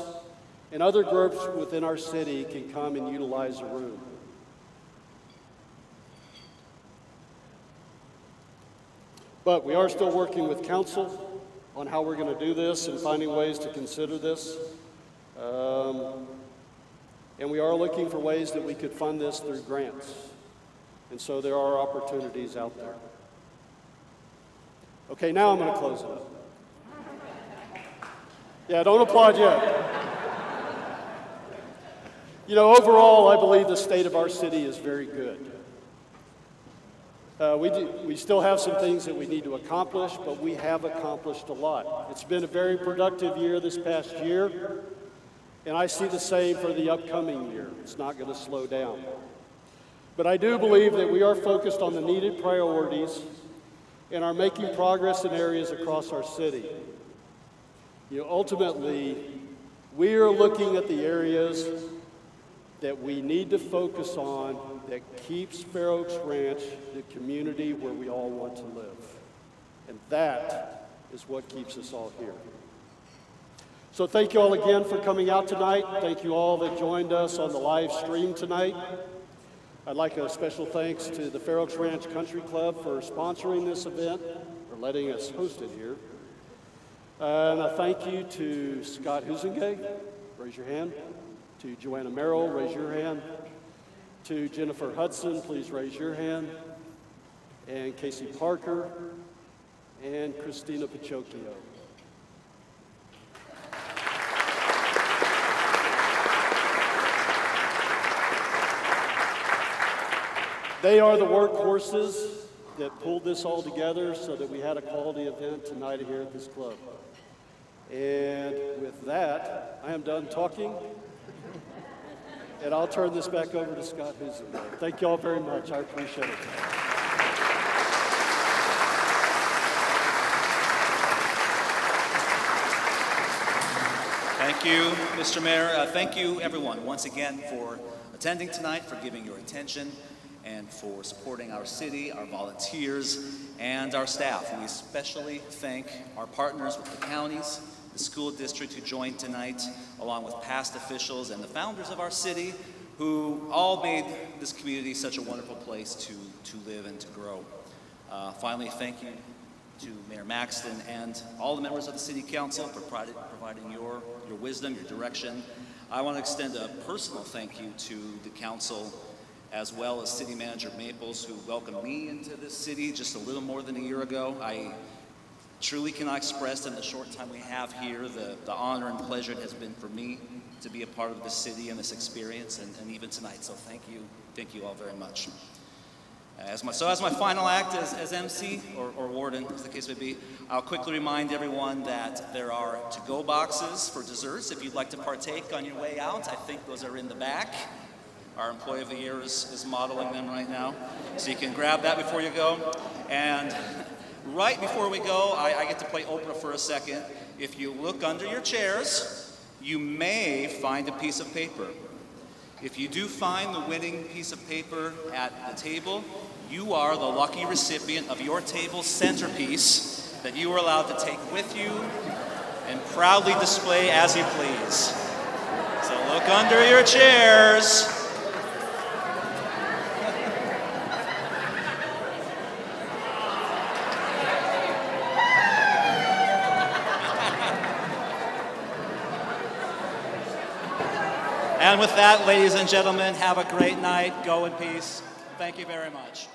and other groups within our city can come and utilize the room. But we are still working with council on how we're going to do this and finding ways to consider this. And we are looking for ways that we could fund this through grants. And so there are opportunities out there. Okay, now I'm going to close it up. Yeah, don't applaud yet. You know, overall, I believe the state of our city is very good. We still have some things that we need to accomplish, but we have accomplished a lot. It's been a very productive year this past year, and I see the same for the upcoming year. It's not going to slow down. But I do believe that we are focused on the needed priorities and are making progress in areas across our city. You know, ultimately, we are looking at the areas that we need to focus on that keeps Fair Oaks Ranch the community where we all want to live. And that is what keeps us all here. So thank you all again for coming out tonight. Thank you all that joined us on the live stream tonight. I'd like a special thanks to the Fair Oaks Ranch Country Club for sponsoring this event, or letting us host it here. And a thank you to Scott Husingay, raise your hand. To Joanna Merrill, raise your hand. To Jennifer Hudson, please raise your hand. And Casey Parker, and Christina Pachocchio. They are the workhorses that pulled this all together so that we had a quality event tonight here at this club. And with that, I am done talking. And I'll turn this back over to Scott Husingay. Thank you all very much. I appreciate it. Thank you, Mr. Mayor. Thank you, everyone, once again for attending tonight, for giving your attention, and for supporting our city, our volunteers, and our staff. We especially thank our partners with the counties, the school district who joined tonight, along with past officials and the founders of our city, who all made this community such a wonderful place to live and to grow. Finally, thank you to Mayor Maxton and all the members of the City Council for providing your wisdom, your direction. I want to extend a personal thank you to the council, as well as City Manager Maples, who welcomed me into this city just a little more than a year ago. I truly cannot express in the short time we have here the honor and pleasure it has been for me to be a part of this city and this experience, and even tonight. So thank you all very much. As my final act as MC or warden, as the case may be, I'll quickly remind everyone that there are to-go boxes for desserts if you'd like to partake on your way out. I think those are in the back. Our Employee of the Year is modeling them right now, so you can grab that before you go. And right before we go, I get to play Oprah for a second. If you look under your chairs, you may find a piece of paper. If you do find the winning piece of paper at the table, you are the lucky recipient of your table's centerpiece that you are allowed to take with you and proudly display as you please. So look under your chairs. And with that, ladies and gentlemen, have a great night. Go in peace. Thank you very much.